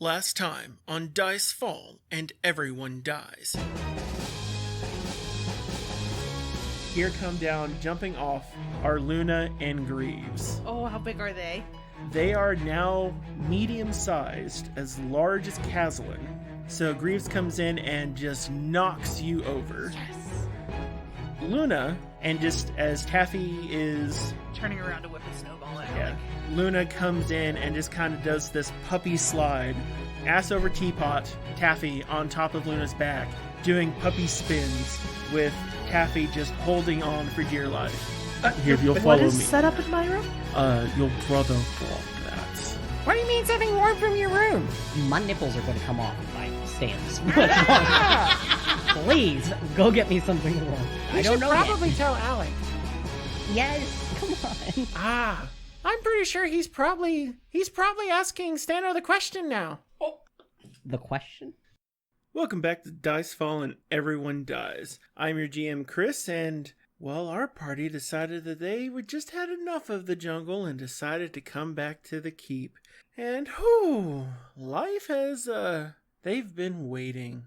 Last time on Dice Fall and Everyone Dies. Here come down, jumping off, are Luna and Greaves. Oh, how big are they? They are now medium-sized, as large as Caslin. So Greaves comes in and just knocks you over. Yes. Luna, and just as Taffy is... Turning around to whip a snowball at Yeah. Luna comes in and just kind of does this puppy slide. Ass over teapot, Taffy on top of Luna's back, doing puppy spins with Taffy just holding on for dear life. If you'll follow What is me. set up in my room? Your brother brought that. What do you mean something warm from your room? My nipples are going to come off if I stay in this room. Please, go get me something warm. I don't know Probably yet. tell Alec. Yes, come on. I'm pretty sure he's probably asking Stano the question now. The question? Welcome back to Dice Fall and Everyone Dies. I'm your GM Chris, and, well, our party decided that they would just had enough of the jungle and decided to come back to the keep. And, whew, life has, they've been waiting.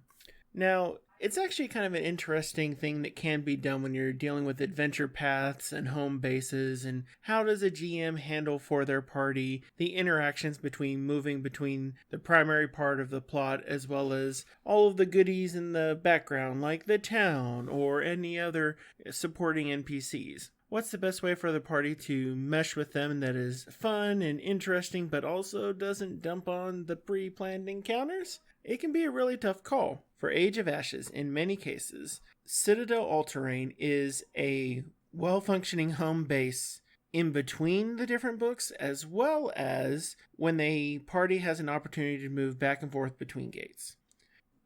Now, it's actually kind of an interesting thing that can be done when you're dealing with adventure paths and home bases, and how does a GM handle for their party the interactions between moving between the primary part of the plot as well as all of the goodies in the background like the town or any other supporting NPCs. What's the best way for the party to mesh with them that is fun and interesting but also doesn't dump on the pre-planned encounters? It can be a really tough call. For Age of Ashes, in many cases, Citadel All-Terrain is a well-functioning home base in between the different books, as well as when the party has an opportunity to move back and forth between gates.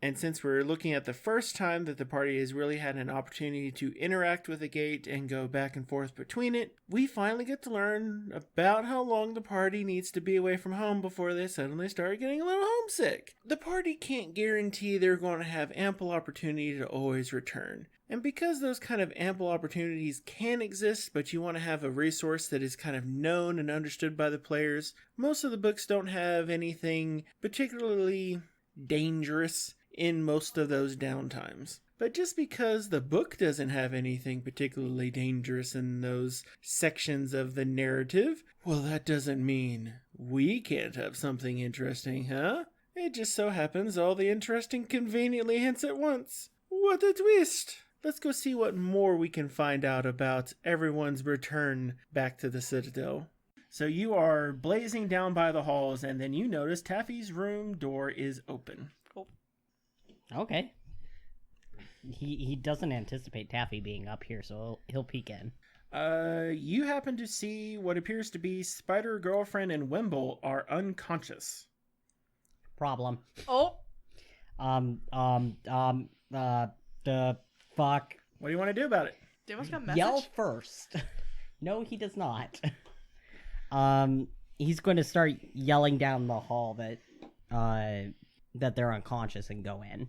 And since we're looking at the first time that the party has really had an opportunity to interact with a gate and go back and forth between it, we finally get to learn about how long the party needs to be away from home before they suddenly start getting a little homesick. The party can't guarantee they're going to have ample opportunity to always return. And because those kind of ample opportunities can exist, but you want to have a resource that is kind of known and understood by the players, most of the books don't have anything particularly dangerous in most of those downtimes. But just because the book doesn't have anything particularly dangerous in those sections of the narrative, well, that doesn't mean we can't have something interesting, huh? It just so happens all the interesting conveniently hints at once. What a twist! Let's go see what more we can find out about everyone's return back to the Citadel. So you are blazing down by the halls, and then you notice Taffy's room door is open. Okay. He doesn't anticipate Taffy being up here, so he'll peek in. You happen to see what appears to be Spider Girlfriend and Wimble are unconscious. Problem. Oh, The fuck. What do you want to do about it? Demos got a message. Yell first. No, he does not. He's going to start yelling down the hall that they're unconscious and go in.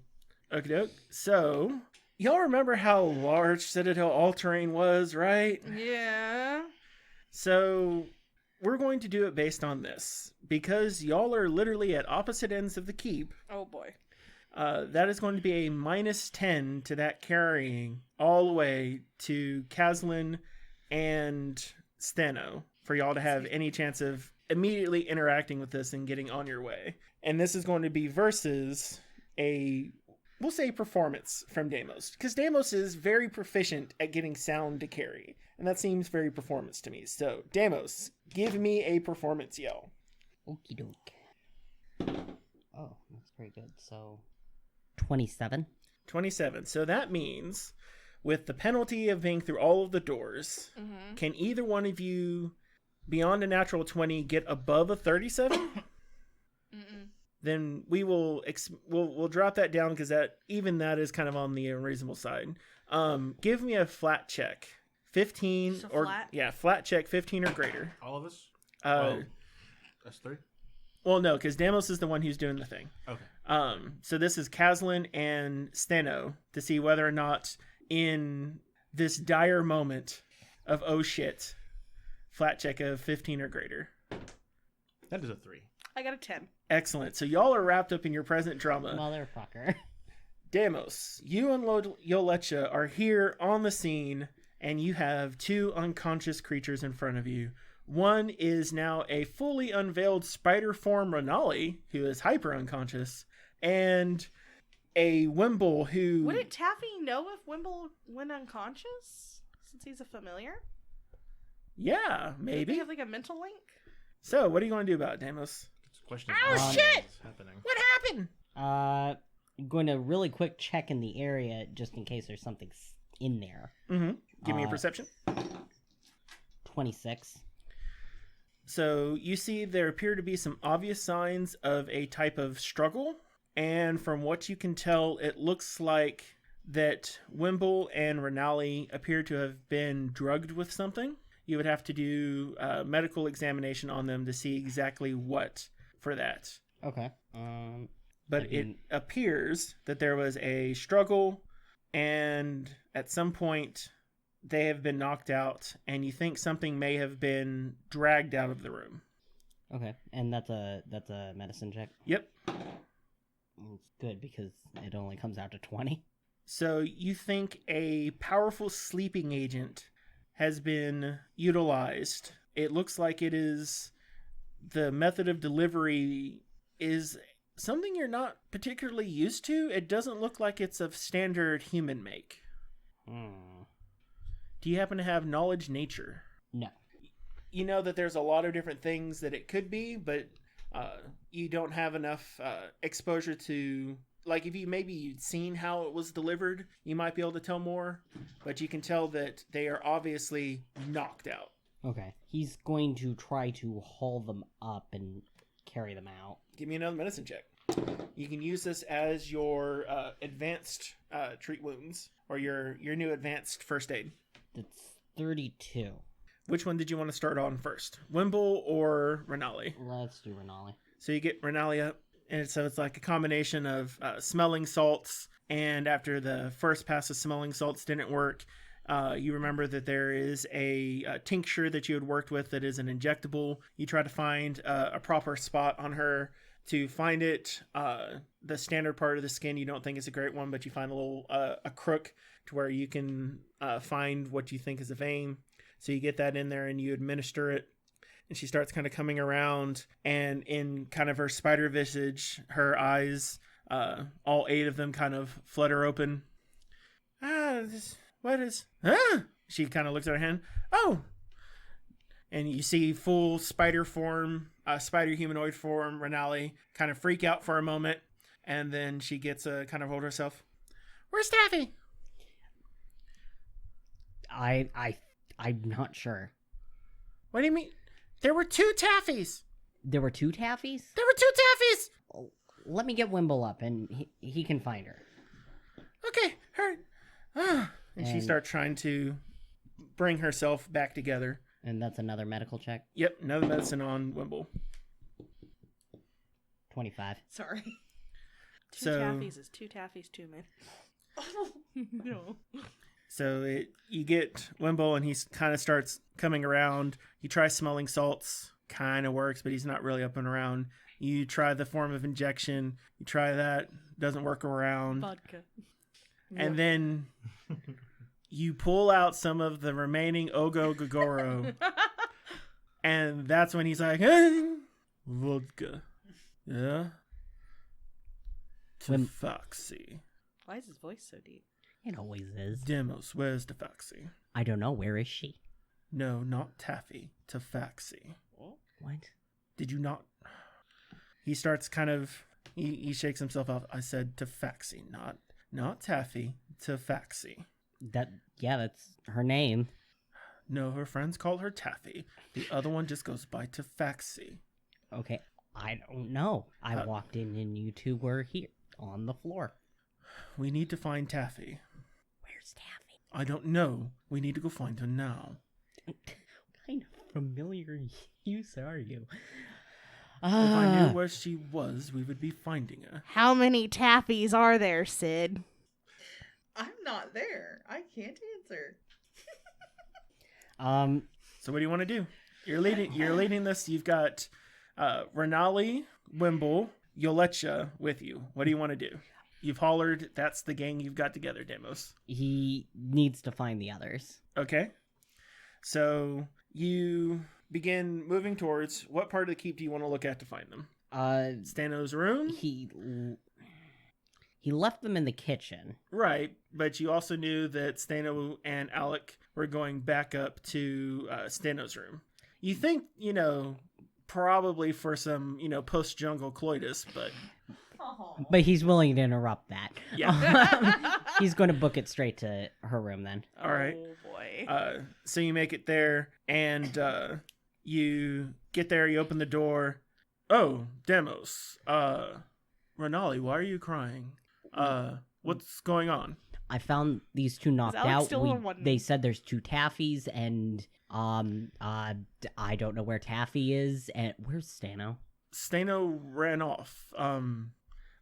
Okie doke. So, y'all remember how large Citadel All-Terrain was, right? Yeah. So, we're going to do it based on this. Because y'all are literally at opposite ends of the keep, Oh boy. that is going to be a -10 to that carrying all the way to Caslin and Steno for y'all to have any chance of immediately interacting with this and getting on your way. And this is going to be versus we'll say performance from Deimos. Because Deimos is very proficient at getting sound to carry. And that seems very performance to me. So, Deimos, give me a performance yell. Okie doke. Oh, that's very good. So, 27. 27. So that means, with the penalty of being through all of the doors, can either one of you, beyond a natural 20, get above a 37? Then we will we'll drop that down because that is kind of on the unreasonable side. Give me a flat check, 15 So or flat? yeah, flat check 15 or greater. All of us? That's 3? Well, no, because Damos is the one who's doing the thing. Okay. So this is Caslin and Steno to see whether or not in this dire moment of oh shit, flat check of 15 or greater. That is a 3. I got a 10. Excellent. So y'all are wrapped up in your present drama. Motherfucker. Demos, you and Yolecha are here on the scene, and you have two unconscious creatures in front of you. One is now a fully unveiled spider form Renali, who is hyper unconscious, and a Wimble who... Wouldn't Taffy know if Wimble went unconscious? Since he's a familiar? Yeah, Maybe. maybe. They have like a mental link? So, what are you going to do about it, Demos? Question Oh, shit! What's happening? What happened? I'm going to really quick check in the area just in case there's something in there. Mm-hmm. Give me a perception. 26. So you see there appear to be some obvious signs of a type of struggle. And from what you can tell, it looks like that Wimble and Renali appear to have been drugged with something. You would have to do a medical examination on them to see exactly what for that. Okay. But it appears that there was a struggle, and at some point they have been knocked out, and you think something may have been dragged out of the room. Okay, and that's a medicine check. Yep. It's good because it only comes out to 20. So you think a powerful sleeping agent has been utilized. It looks like it is the method of delivery is something you're not particularly used to. It doesn't look like it's of standard human make. Do you happen to have knowledge nature? No. You know that there's a lot of different things that it could be, but you don't have enough exposure to... Like, if you maybe you'd seen how it was delivered, you might be able to tell more. But you can tell that they are obviously knocked out. Okay. He's going to try to haul them up and carry them out. Give me another medicine check. You can use this as your advanced treat wounds, or your new advanced first aid. That's 32. Which one did you want to start on first? Wimble or Renali? Let's do Renali. So you get Renali up, and so it's like a combination of smelling salts, and after the first pass of smelling salts didn't work, you remember that there is a tincture that you had worked with that is an injectable. You try to find a proper spot on her. To find it, the standard part of the skin you don't think is a great one, but you find a little a crook to where you can find what you think is a vein. So you get that in there and you administer it. And she starts kind of coming around, and in kind of her spider visage, her eyes, all 8 of them kind of flutter open. What is... She kind of looks at her hand. Oh! And you see full spider form, spider humanoid form, Renali kind of freak out for a moment, and then she gets a kind of hold herself. Where's Taffy? I'm not sure. What do you mean? There were 2 Taffies. There were 2 Taffies? There were 2 Taffies. Oh, let me get Wimble up, and he can find her. Okay, her. And she starts trying to bring herself back together. And that's another medical check. Yep, another medicine on Wimble. 25. Sorry. Two So- Taffies is 2 Taffies, 2 men. No. So you get Wimble, and he kind of starts coming around. You try smelling salts, kind of works, but he's not really up and around. You try the form of injection. You try that, doesn't work around. Vodka. And then you pull out some of the remaining Ogo Gogoro. And that's when he's like, hey, vodka. Yeah? To Foxy. Why is his voice so deep? It always is. Demos, where's the Foxy? I don't know. Where is she? No, not Taffy. To Foxy. What? Did you not? He starts kind of... He shakes himself off. I said to Foxy, not Taffy. To Foxy. That's her name. No, her friends call her Taffy. The other one just goes by to Foxy. Okay, I don't know. I walked in and you two were here on the floor. We need to find Taffy. Where's Taffy? I don't know. We need to go find her now. What kind of familiar use are you? If I knew where she was, we would be finding her. How many Taffies are there, Sid? I'm not there. I can't answer. So what do you want to do? You're leading this. You've got Renali, Wimble, Yolecha with you. What do you want to do? You've hollered. That's the gang you've got together, Demos. He needs to find the others. Okay. So you begin moving towards what part of the keep do you want to look at to find them? Stano's room? He left them in the kitchen. Right, but you also knew that Stano and Alec were going back up to Stano's room. You think, probably for some, post-jungle coitus, but... But he's willing to interrupt that. Yeah. He's going to book it straight to her room then. All right. Oh, boy. So you make it there, and you get there, you open the door. Oh, Demos. Renali, why are you crying? What's going on? I found these two knocked Alex out. still the one? They said there's 2 Taffies, and I don't know where Taffy is. And where's Stano? Stano ran off.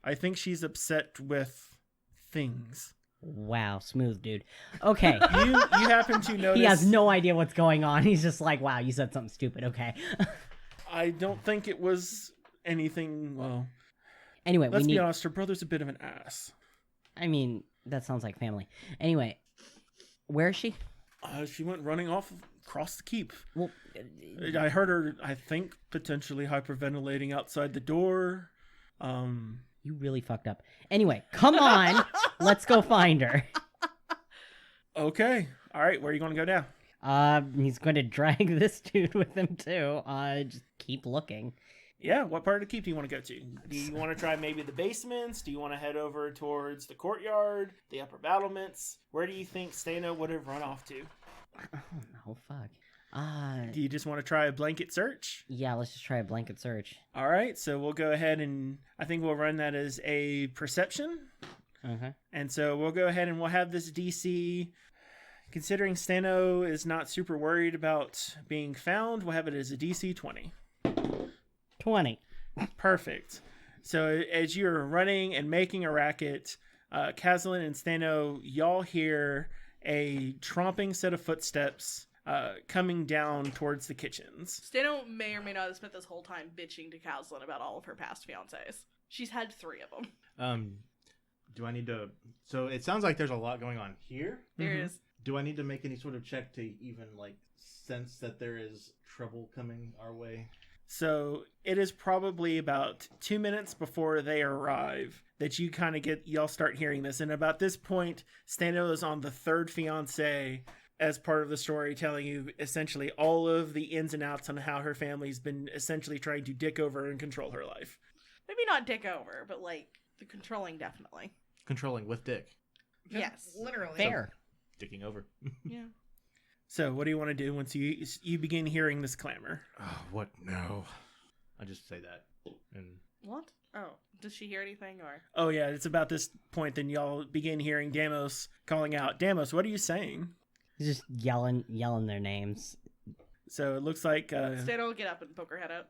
I think she's upset with things. Wow, smooth dude. Okay. You happen to notice... He has no idea what's going on. He's just like, wow, you said something stupid. Okay. I don't think it was anything, well... Anyway, let's be honest, her brother's a bit of an ass. I mean, that sounds like family. Anyway, where is she? She went running off across the keep. Well, I heard her, I think, potentially hyperventilating outside the door. you really fucked up. Anyway, come on. Let's go find her. Okay. All right, where are you going to go now? He's going to drag this dude with him too. Just keep looking. Yeah, what part of the keep do you want to go to? Do you want to try maybe the basements? Do you want to head over towards the courtyard, the upper battlements? Where do you think Stano would have run off to? Oh, fuck. Do you just want to try a blanket search? Yeah, let's just try a blanket search. All right, so we'll go ahead and I think we'll run that as a perception. Uh-huh. And so we'll go ahead and we'll have this DC. Considering Stano is not super worried about being found, we'll have it as a DC 20. 20. Perfect. So as you're running and making a racket, Kazlin and Stano, y'all hear a tromping set of footsteps coming down towards the kitchens. Stano may or may not have spent this whole time bitching to Kazlin about all of her past fiancés. She's had 3 of them. Do I need to... So it sounds like there's a lot going on here. There is. Do I need to make any sort of check to even, sense that there is trouble coming our way? So it is probably about 2 minutes before they arrive that you kind of y'all start hearing this. And about this point, Stano is on the 3rd fiancé as part of the story, telling you essentially all of the ins and outs on how her family's been essentially trying to dick over and control her life. Maybe not dick over, but the controlling definitely. Controlling with dick. Yes. Literally. Fair. Dicking over. Yeah. So what do you want to do once you begin hearing this clamor? Oh, what? No. I just say that. And What? Oh, does she hear anything or? Oh yeah, it's about this point then y'all begin hearing Damos calling out. Damos, what are you saying? He's just yelling their names. So it looks like Stano will get up and poke her head out.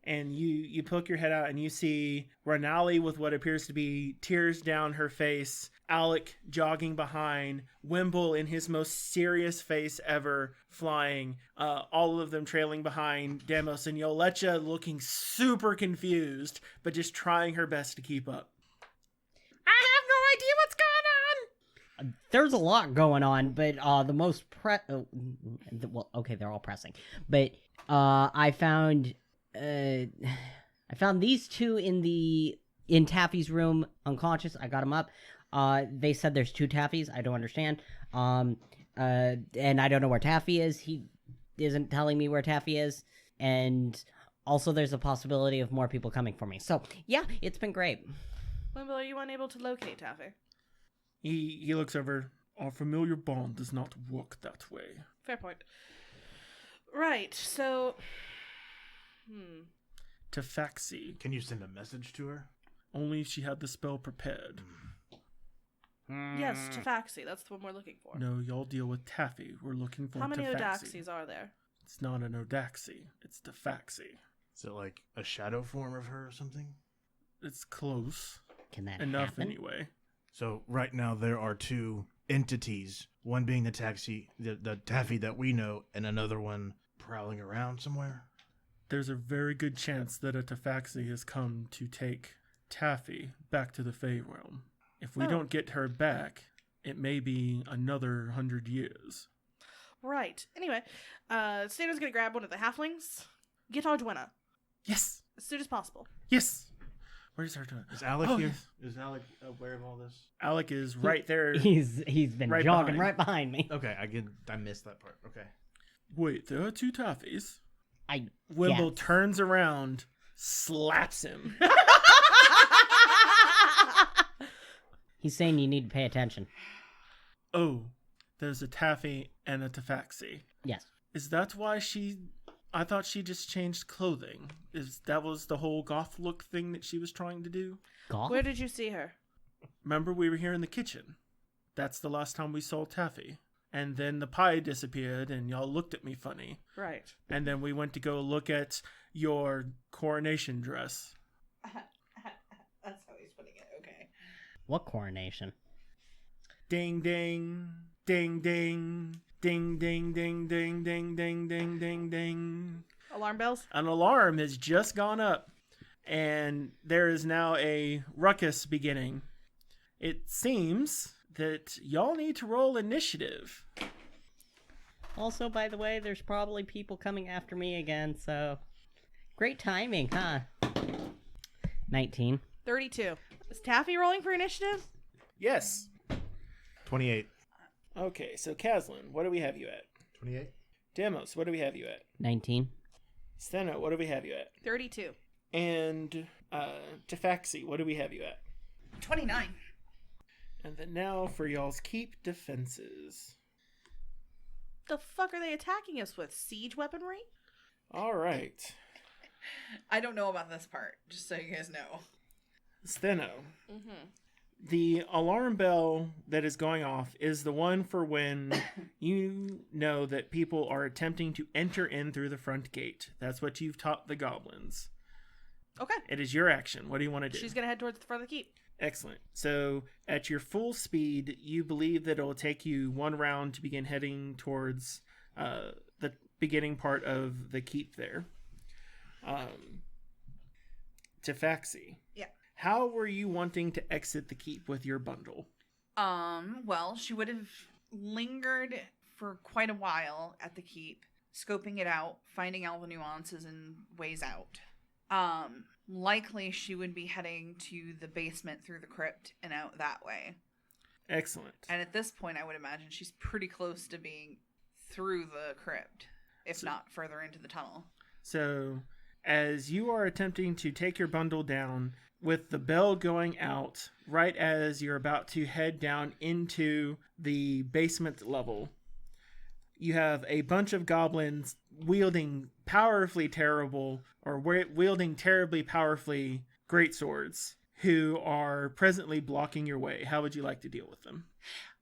and you poke your head out and you see Renali with what appears to be tears down her face, Alec jogging behind, Wimble in his most serious face ever flying, all of them trailing behind Demos, and Yolecha looking super confused, but just trying her best to keep up. I have no idea what's going on. There's a lot going on, but the most well, okay, they're all pressing. But I found these 2 in Taffy's room unconscious. I got them up. They said there's 2 Taffies. I don't understand. And I don't know where Taffy is. He isn't telling me where Taffy is. And also there's a possibility of more people coming for me. So yeah, it's been great. Wimble, are you unable to locate Taffy? He looks over. Our familiar bond does not work that way. Fair point. Right, so... Tafaxi. can you send a message to her? Only if she had the spell prepared. Yes, Tafaxi, that's the one we're looking for. No, y'all deal with Taffy. We're looking for How many Tafaxi. Odaxis are there? It's not an Odaxi. It's Tafaxi. Is it like a shadow form of her or something? It's close. Can that Enough happen? anyway. So right now there are 2 entities. One being the Taffy that we know, and another one prowling around somewhere. there's a very good chance that a Tafaxi has come to take Taffy back to the Fey realm. If we don't get her back, it may be another 100 years. Right. Anyway, Stano's gonna grab one of the halflings. Get Arduina. Yes. As soon as possible. Yes. Where's Arduina? Is Alec Oh, here? yes. Is Alec aware of all this? Alec is right there. He's been Right jogging behind. right behind me. Okay, I missed that part. Okay. Wait, there are 2 Taffies. I Wimble guess. turns around, slaps him. He's saying you need to pay attention. Oh, there's a Taffy and a Tafaxi. Yes. Is that why I thought she just changed clothing. That was the whole goth look thing that she was trying to do? Golf? Where did you see her? Remember we were here in the kitchen? That's the last time we saw Taffy. And then the pie disappeared and y'all looked at me funny. Right. And then we went to go look at your coronation dress. That's how he's putting it. Okay. What coronation? Ding ding, ding ding, ding ding ding ding ding ding ding ding ding. Alarm bells? An alarm has just gone up, and there is now a ruckus beginning. It seems that y'all need to roll initiative. Also, by the way, there's probably people coming after me again, so... Great timing, huh? 19. 32. Is Taffy rolling for initiative? Yes. 28. Okay, so Kaslin, what do we have you at? 28. Demos, what do we have you at? 19. Steno, what do we have you at? 32. And Tafaxi, what do we have you at? 29. And then now for y'all's keep defenses. The fuck are they attacking us with? Siege weaponry? All right. I don't know about this part, just so you guys know. Steno, Mm-hmm. the alarm bell that is going off is the one for when you know that people are attempting to enter in through the front gate. That's what you've taught the goblins. Okay. It is your action. What do you want to do? She's gonna head towards the front of the keep. Excellent. So at your full speed, you believe that it will take you 1 round to begin heading towards the beginning part of the keep there. Tafaxi. Yeah. How were you wanting to exit the keep with your bundle? Well, she would have lingered for quite a while at the keep, scoping it out, finding all the nuances and ways out. Likely she would be heading to the basement through the crypt and out that way. Excellent. And at this point, I would imagine she's pretty close to being through the crypt, if not further into the tunnel. So, as you are attempting to take your bundle down, with the bell going out, right as you're about to head down into the basement level, you have a bunch of goblins wielding powerfully terrible, or wielding terribly powerfully greatswords, who are presently blocking your way. How would you like to deal with them?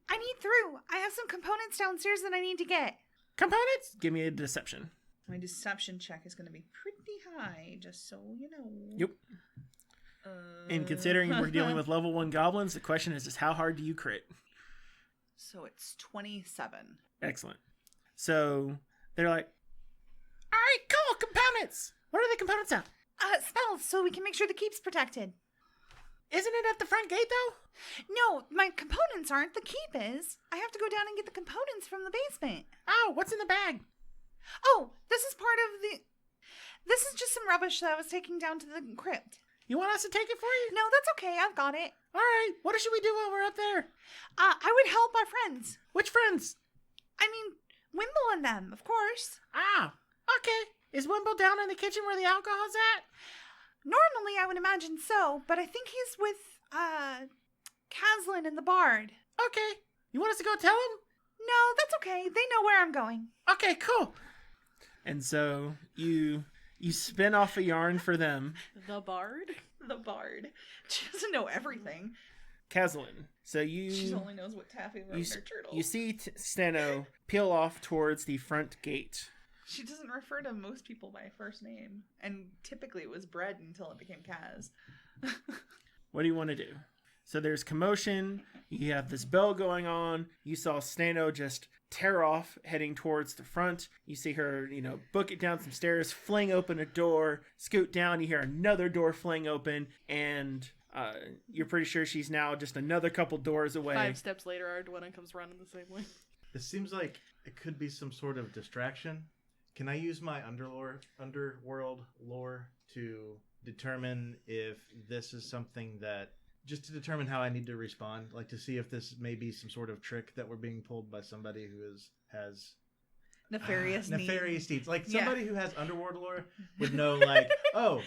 I need through. I have some components downstairs that I need to get. Components? Give me a deception. My deception check is going to be pretty high, just so you know. Yep. And considering we're dealing with level 1 goblins, the question is just how hard do you crit? So it's 27. Excellent. So they're like, all right, cool, components. What are the components at? Spells, so we can make sure the keep's protected. Isn't it at the front gate, though? No, my components aren't. The keep is. I have to go down and get the components from the basement. Oh, what's in the bag? Oh, this is part of the... This is just some rubbish that I was taking down to the crypt. You want us to take it for you? No, that's okay. I've got it. All right, what should we do while we're up there? I would help our friends. Which friends? I mean, Wimble and them, of course. Ah, okay. Is Wimble down in the kitchen where the alcohol's at? Normally, I would imagine so, but I think he's with, Kaslin and the Bard. Okay. You want us to go tell him? No, that's okay. They know where I'm going. Okay, cool. And so you spin off a yarn for them. The bard? The Bard. She doesn't know everything. Kaslin. So She only knows what Taffy wrote in her turtle. you see Steno peel off towards the front gate. She doesn't refer to most people by first name. And typically it was Bread until it became Kaz. What do you want to do? So there's commotion. You have this bell going on. You saw Steno just tear off, heading towards the front. You see her, book it down some stairs, fling open a door, scoot down. You hear another door fling open, and you're pretty sure she's now just another couple doors away. 5 steps later, our Dwena comes running the same way. This seems like it could be some sort of distraction. Can I use my underworld lore to determine if this is something that... Just to determine how I need to respond, like to see if this may be some sort of trick that we're being pulled by somebody who has Nefarious deeds. Like somebody who has underworld lore would know, like, oh,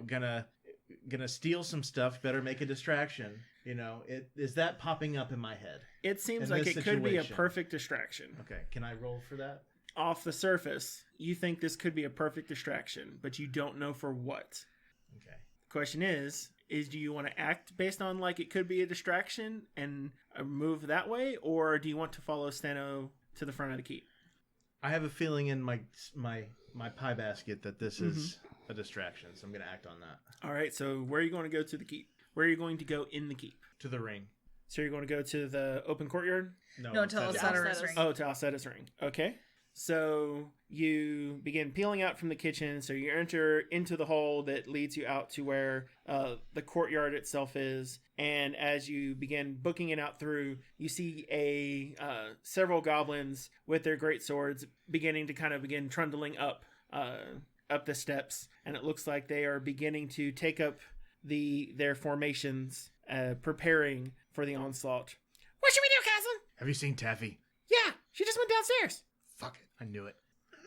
gonna steal some stuff, better make a distraction. Is that popping up in my head? It seems like it could be a perfect distraction. Okay, can I roll for that? Off the surface, you think this could be a perfect distraction, but you don't know for what. Okay. The question is do you want to act based on like it could be a distraction and move that way, or do you want to follow Steno to the front of the keep? I have a feeling in my pie basket that this is a distraction, so I'm going to act on that. All right, so where are you going to go to the keep? Where are you going to go in the keep? To the ring. So you're going to go to the open courtyard? No, to Alceta's ring. Oh, to Alceta's ring. Okay. So you begin peeling out from the kitchen. So you enter into the hall that leads you out to where the courtyard itself is. And as you begin booking it out through, you see several goblins with their great swords beginning to begin trundling up the steps. And it looks like they are beginning to take up their formations, preparing for the onslaught. What should we do, Caslin? Have you seen Taffy? Yeah, she just went downstairs. Fuck it. I knew it.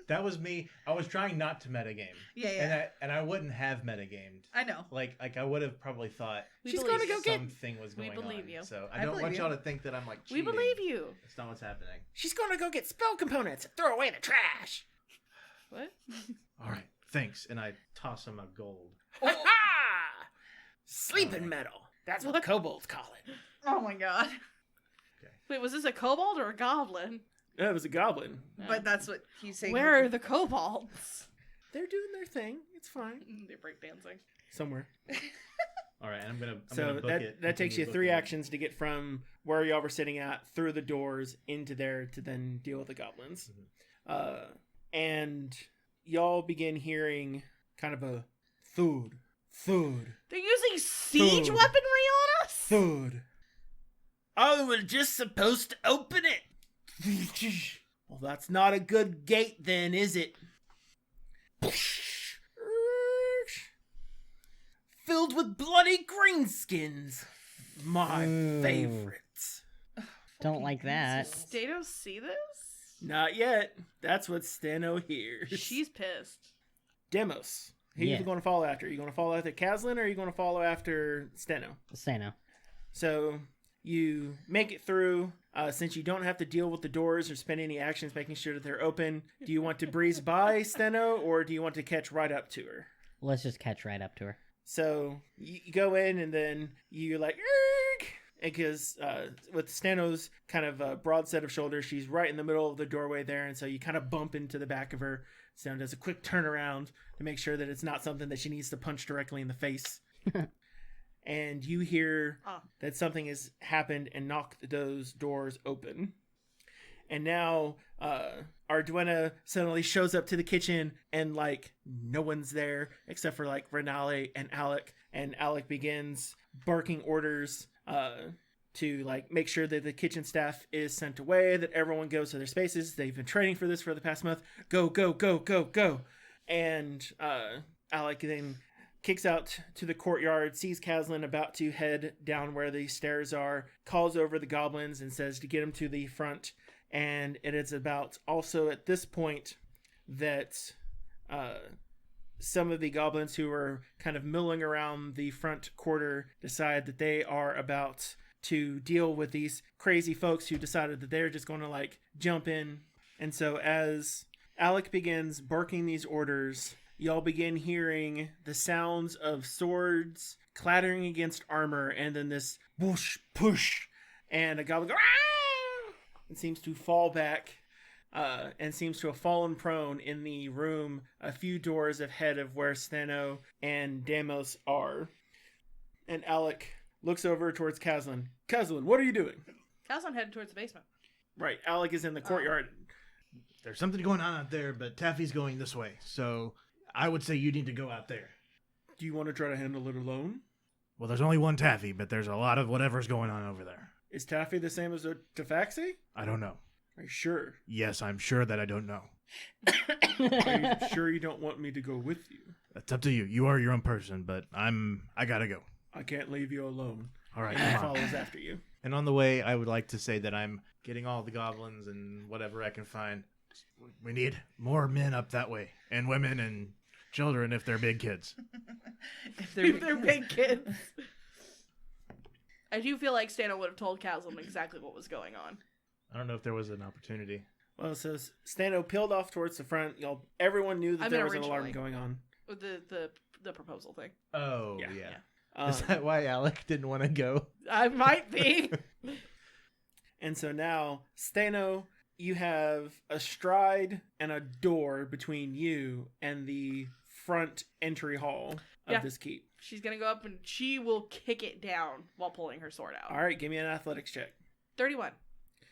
That was me. I was trying not to metagame. Yeah. And I wouldn't have metagamed. I know. Like I would have probably thought she's going to go get something was going on. We believe you. So I don't want y'all to think that I'm like cheating. We believe you. That's not what's happening. She's going to go get spell components and throw away the trash. What? All right. Thanks. And I toss him a gold. Ha! Sleeping metal. That's what kobolds call it. Oh my god. Wait, was this a kobold or a goblin? It was a goblin. But that's what he's saying. Where are the kobolds? They're doing their thing. It's fine. They're breakdancing. Somewhere. All right, and I'm gonna So book it. that takes you 3 actions to get from where y'all were sitting at through the doors into there to then deal with the goblins. And y'all begin hearing kind of a thud. They're using siege Food. weaponry on us? Thud. I was just supposed to open it. Well, that's not a good gate then, is it? Filled with bloody greenskins. My favorites. Don't like that. Does Stato see this? Not yet. That's what Steno hears. She's pissed. Demos. Who are you going to follow after? Are you going to follow after Caslin or are you going to follow after Steno? Steno. So you make it through. Since you don't have to deal with the doors or spend any actions making sure that they're open, do you want to breeze by Steno or do you want to catch right up to her? Let's just catch right up to her. So you go in and then you're like, because with Steno's kind of broad set of shoulders, she's right in the middle of the doorway there. And so you kind of bump into the back of her. Steno does a quick turnaround to make sure that it's not something that she needs to punch directly in the face. And you hear that something has happened and knock those doors open. And now our duenna suddenly shows up to the kitchen and like no one's there except for like Renale and Alec. And Alec begins barking orders to like make sure that the kitchen staff is sent away, that everyone goes to their spaces. They've been training for this for the past month. Go, go, go, go, go. And Alec then kicks out to the courtyard, sees Caslin about to head down where the stairs are, calls over the goblins and says to get him to the front. And it is about also at this point that some of the goblins who are kind of milling around the front quarter decide that they are about to deal with these crazy folks who decided that they're just going to like jump in. And so as Alec begins barking these orders, y'all begin hearing the sounds of swords clattering against armor, and then this whoosh, push, and a goblin goes, ah! And seems to fall back, and seems to have fallen prone in the room a few doors ahead of where Steno and Demos are. And Alec looks over towards Caslin. Caslin, what are you doing? Caslin headed towards the basement. Right. Alec is in the courtyard. There's something going on out there, but Taffy's going this way. So I would say you need to go out there. Do you want to try to handle it alone? Well, there's only one Taffy, but there's a lot of whatever's going on over there. Is Taffy the same as a Tafaxi? I don't know. Are you sure? Yes, I'm sure that I don't know. Are you sure you don't want me to go with you? That's up to you. You are your own person, but I gotta go. I can't leave you alone. All right, And he come on. follows after you. And on the way, I would like to say that I'm getting all the goblins and whatever I can find. We need more men up that way, and women and children if they're big kids. If They're big kids. I do feel like Stano would have told Caslin exactly what was going on. I don't know if there was an opportunity. Well, so Stano peeled off towards the front. Everyone knew that there was an alarm originally. going on. With the proposal thing. Oh, Yeah. yeah. Is that why Alec didn't want to go? I might be. And so now, Stano, you have a stride and a door between you and the front entry hall of Yeah. this keep. She's gonna go up and she will kick it down while pulling her sword out. All right, give me an athletics check. 31.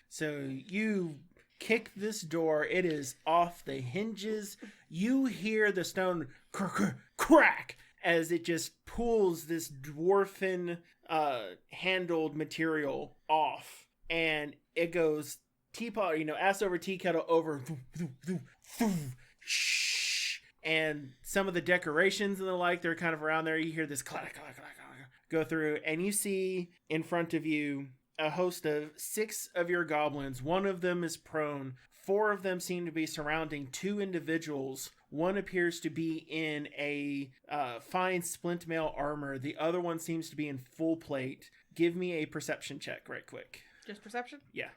So you kick this door. It is off the hinges. You hear the stone crack as it just pulls this dwarfen handled material off. And it goes teapot, ass over tea kettle over. And some of the decorations and the like, they're kind of around there. You hear this clack, clack, clack, clack, go through. And you see in front of you a host of 6 of your goblins. One of them is prone. 4 of them seem to be surrounding 2 individuals. One appears to be in a fine splint mail armor. The other one seems to be in full plate. Give me a perception check right quick. Just perception? Yeah.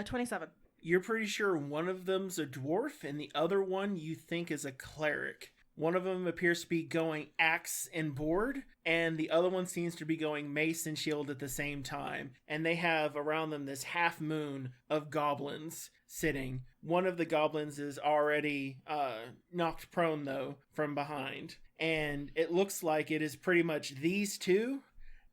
27. You're pretty sure one of them's a dwarf and the other one you think is a cleric. One of them appears to be going axe and board, and the other one seems to be going mace and shield at the same time. And they have around them this half moon of goblins sitting. One of the goblins is already knocked prone, though, from behind. And it looks like it is pretty much these two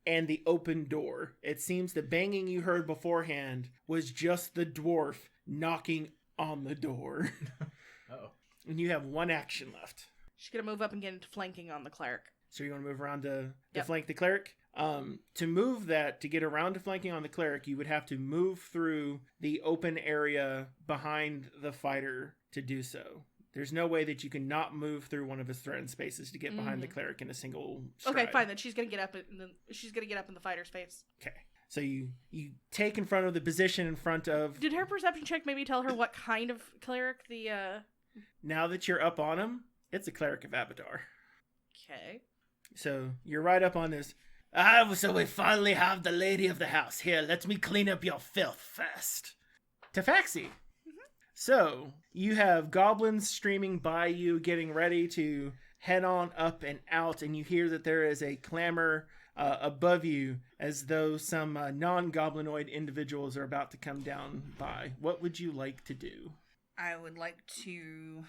and the open door. It seems the banging you heard beforehand was just the dwarf knocking on the door. Uh-oh. And you have 1 action left. She's gonna move up and get into flanking on the cleric. So you want to move around to Yep. flank the cleric? To move that, to get around to flanking on the cleric, you would have to move through the open area behind the fighter to do so. There's no way that you can not move through one of his threatened spaces to get behind the cleric in a single stride. Okay, fine. Then she's gonna get up in the fighter's face. Okay. So you take in front of the position in front of... Did her perception check maybe tell her what kind of cleric the? Now that you're up on him, it's a cleric of Abadar. Okay. So you're right up on this. So we finally have the lady of the house. Here, let me clean up your filth first. Tafaxi. So you have goblins streaming by you, getting ready to head on up and out, and you hear that there is a clamor above you as though some non-goblinoid individuals are about to come down by. What would you like to do? I would like to...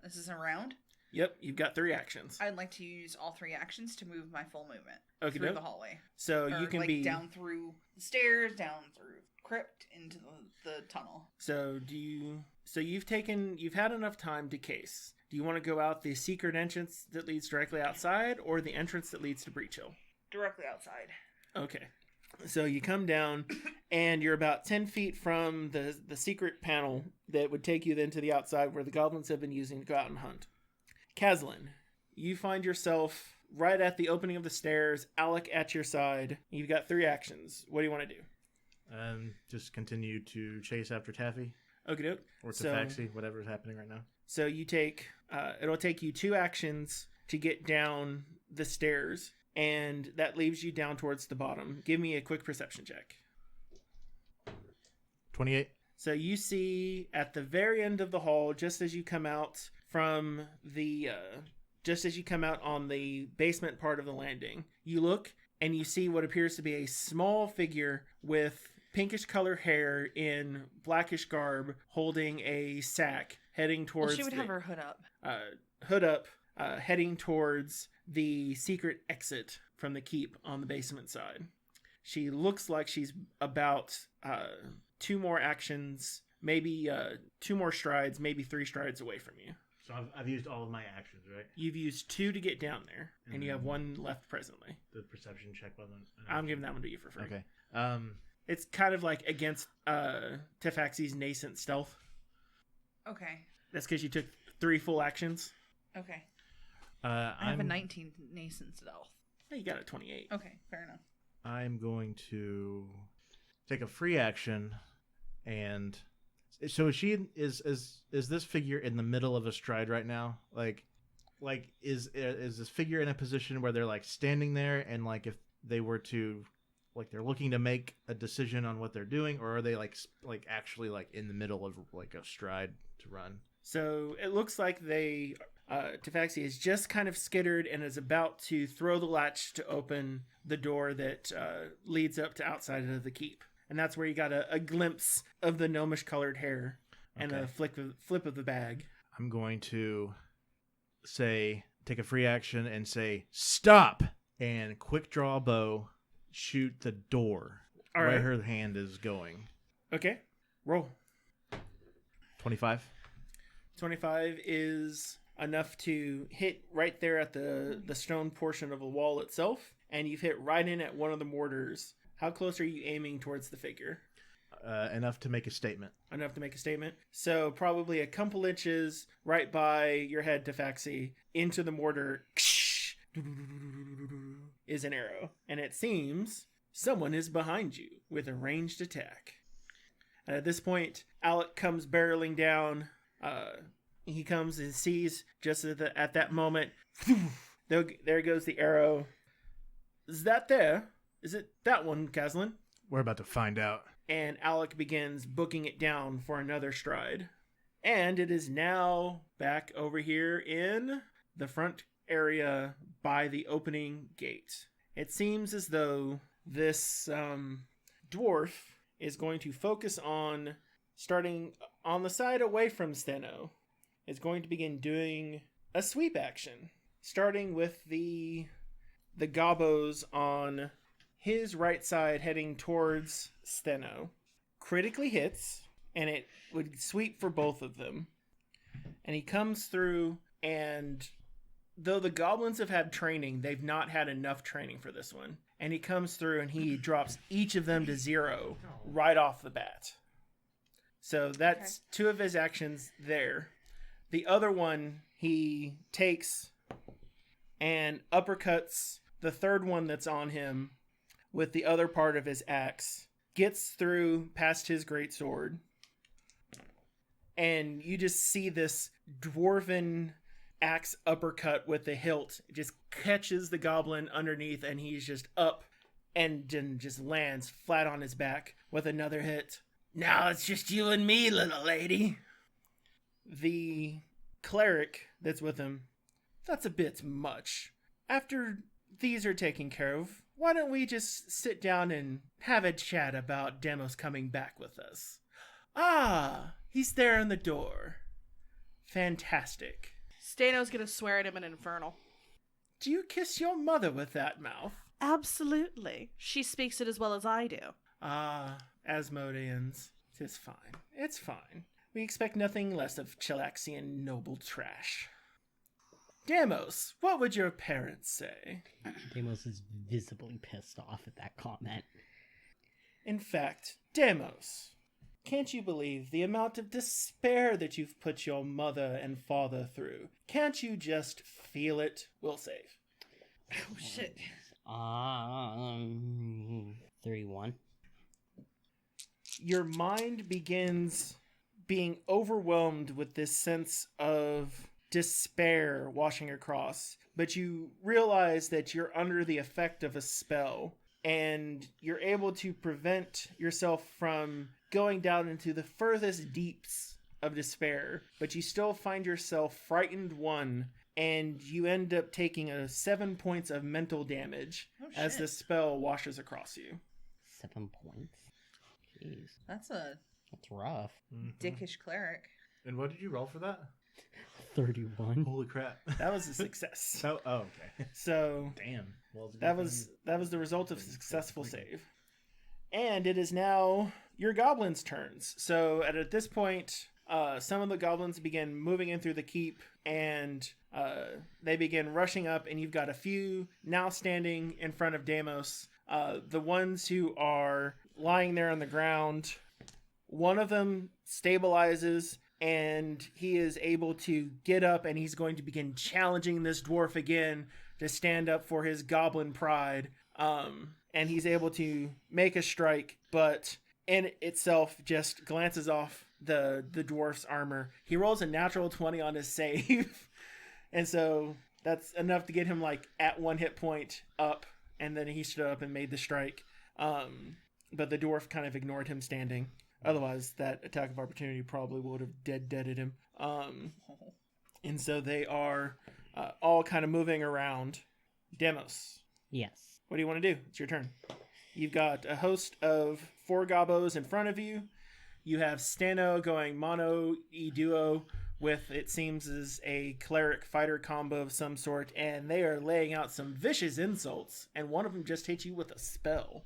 This is a round? Yep, you've got 3 actions. I'd like to use all 3 actions to move my full movement Okay, through the hallway. So Or, you can like, be down through the stairs, down through crypt, into the tunnel. So you've had enough time to case. Do you want to go out the secret entrance that leads directly outside or the entrance that leads to Breach Hill? Directly outside. Okay. So you come down and you're about 10 feet from the secret panel that would take you then to the outside where the goblins have been using to go out and hunt. Caslin, you find yourself right at the opening of the stairs, Alec at your side. You've got 3 actions. What do you want to do? Just continue to chase after Taffy. Okie doke. Or Tafaxi, whatever's happening right now. So you take, it'll take you 2 actions to get down the stairs, and that leaves you down towards the bottom. Give me a quick perception check. 28. So you see at the very end of the hall, just as you come out from the, just as you come out on the basement part of the landing, you look and you see what appears to be a small figure with pinkish color hair in blackish garb holding a sack heading towards Well, she would have her hood up. heading towards the secret exit from the keep on the basement side. She looks like she's about 2 more actions, maybe 2 more strides, maybe 3 strides away from you. So I've used all of my actions, right? You've used 2 to get down there, and you have 1 left presently. The perception check wasn't. I'm giving that one to you for free. Okay. It's kind of like against Tefaxi's nascent stealth. Okay. That's because you took 3 full actions. Okay. I I have a 19 nascent stealth. Yeah, you got a 28. Okay, fair enough. I'm going to take a free action, and so is this figure in the middle of a stride right now? Like is this figure in a position where they're like standing there, and like if they were to like they're looking to make a decision on what they're doing, or are they like actually like in the middle of like a stride to run? So it looks like Tefaxi is just kind of skittered and is about to throw the latch to open the door that leads up to outside of the keep. And that's where you got a glimpse of the gnomish colored hair and a flip of the bag. I'm going to take a free action and say, stop! And quick draw a bow, shoot the door All where right. her hand is going. Okay, roll. 25. 25 is enough to hit right there at the stone portion of the wall itself, and you've hit right in at one of the mortars. How close are you aiming towards the figure? Enough to make a statement. Enough to make a statement. So probably a couple inches right by your head, Tefaxi, into the mortar is an arrow. And it seems someone is behind you with a ranged attack. And at this point, Alec comes barreling down. He comes and sees just at that moment, there goes the arrow. Is that there? Is it that one, Caslin? We're about to find out. And Alec begins booking it down for another stride. And it is now back over here in the front area by the opening gate. It seems as though this dwarf is going to focus on starting on the side away from Steno. Is going to begin doing a sweep action, starting with the gobos on his right side heading towards Steno. Critically hits, and it would sweep for both of them. And he comes through, and though the goblins have had training, they've not had enough training for this one. And he comes through and he drops each of them to 0 right off the bat. So that's 2 of his actions there. The other one he takes and uppercuts the third one that's on him with the other part of his axe. Gets through past his greatsword. And you just see this dwarven axe uppercut with the hilt. It just catches the goblin underneath, and he's just up and then just lands flat on his back with another hit. Now it's just you and me, little lady. The cleric that's with him, that's a bit much. After these are taken care of, why don't we just sit down and have a chat about Demos coming back with us? Ah, he's there in the door. Fantastic. Stano's gonna swear at him in Infernal. Do you kiss your mother with that mouth? Absolutely. She speaks it as well as I do. Ah, Asmodeans. 'Tis fine. It's fine. We expect nothing less of Chilaxian noble trash. Demos, what would your parents say? Demos is visibly pissed off at that comment. In fact, Demos, can't you believe the amount of despair that you've put your mother and father through? Can't you just feel it? We'll save. Oh, shit. 31. Your mind begins being overwhelmed with this sense of despair washing across, but you realize that you're under the effect of a spell, and you're able to prevent yourself from going down into the furthest deeps of despair, but you still find yourself frightened 1, and you end up taking 7 points of mental damage as the spell washes across you. 7 points? Jeez. That's That's rough. dickish cleric. And what did you roll for that? 31. Holy crap. That was a success. Oh, okay. So Damn. Well, it's a good that thing was the result of a successful save. And it is now your goblins' turns. So at this point, some of the goblins begin moving in through the keep, and they begin rushing up, and you've got a few now standing in front of Deimos. The ones who are lying there on the ground, one of them stabilizes, and he is able to get up, and he's going to begin challenging this dwarf again to stand up for his goblin pride. And he's able to make a strike, but in itself just glances off the dwarf's armor. He rolls a natural 20 on his save. And so that's enough to get him like at 1 hit point up. And then he stood up and made the strike. But the dwarf kind of ignored him standing. Otherwise, that attack of opportunity probably would have deaded him. And so they are all kind of moving around. Demos. Yes. What do you want to do? It's your turn. You've got a host of 4 gobos in front of you. You have Stano going mono e-duo with, it seems, is a cleric fighter combo of some sort, and they are laying out some vicious insults, and one of them just hit you with a spell.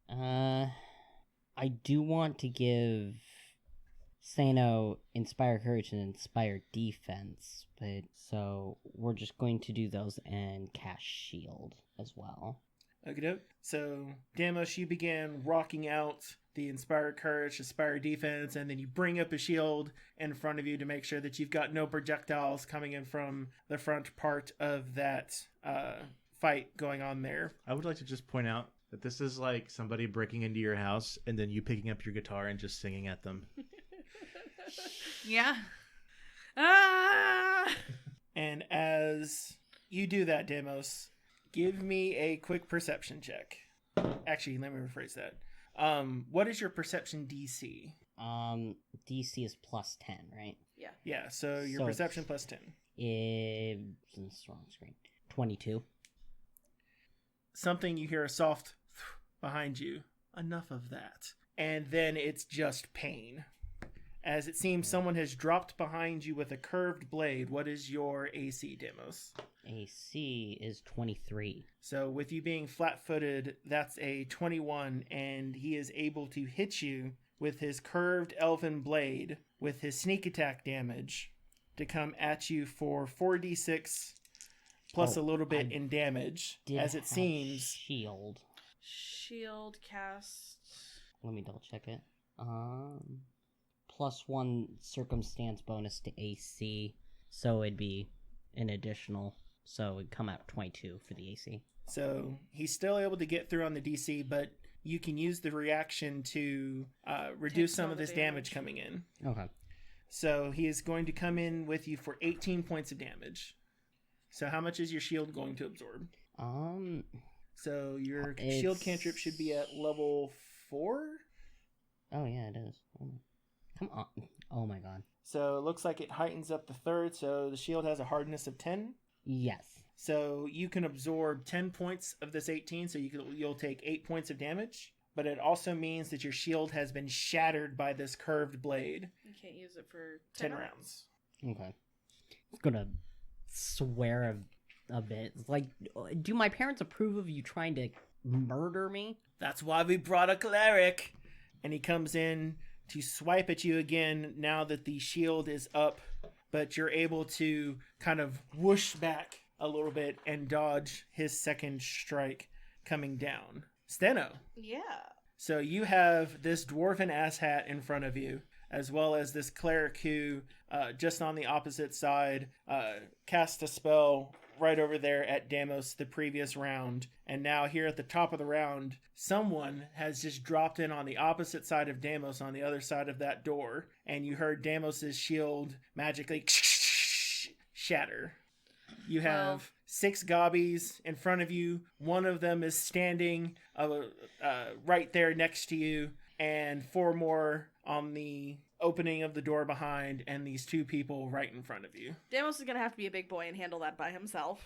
I do want to give Sano Inspire Courage and Inspire Defense, but so we're just going to do those and cast Shield as well. Okay, so Damos, you began rocking out the Inspire Courage, Inspire Defense, and then you bring up a shield in front of you to make sure that you've got no projectiles coming in from the front part of that fight going on there. I would like to just point out that this is like somebody breaking into your house and then you picking up your guitar and just singing at them. Yeah. Ah! And as you do that, Demos, give me a quick perception check. Actually, let me rephrase that. What is your perception DC? DC is plus 10, right? Yeah. Yeah, so your So perception plus 10. It's in the strong screen. 22. Something, you hear a soft behind you. Enough of that. And then it's just pain. As it seems someone has dropped behind you with a curved blade. What is your AC, Demos? AC is 23. So with you being flat-footed, that's a 21, and he is able to hit you with his curved elven blade with his sneak attack damage to come at you for 4d6 plus a little bit in damage. As it seems, Shield. Shield cast. Let me double check it. Plus 1 circumstance bonus to AC, so it'd be an additional. So it'd come out 22 for the AC. So he's still able to get through on the DC, but you can use the reaction to reduce some of this damage coming in. Okay. So he is going to come in with you for 18 points of damage. So how much is your shield going to absorb? So your shield cantrip should be at level 4? Oh yeah, it is. Come on. Oh my god. So it looks like it heightens up the third, so the shield has a hardness of 10. Yes. So you can absorb 10 points of this 18, so you'll take 8 points of damage. But it also means that your shield has been shattered by this curved blade. You can't use it for 10 rounds. Okay. I'm gonna swear a bit. It's like, do my parents approve of you trying to murder me? That's why we brought a cleric. And he comes in to swipe at you again now that the shield is up, but you're able to kind of whoosh back a little bit and dodge his second strike coming down. Steno. Yeah. So you have this dwarven asshat in front of you, as well as this cleric who, just on the opposite side, cast a spell right over there at Damos the previous round. And now here at the top of the round, someone has just dropped in on the opposite side of Damos on the other side of that door. And you heard Damos's shield magically shatter. You have 6 gobbies in front of you. One of them is standing right there next to you. And 4 more on the opening of the door behind, and these 2 people right in front of you. Damos is going to have to be a big boy and handle that by himself.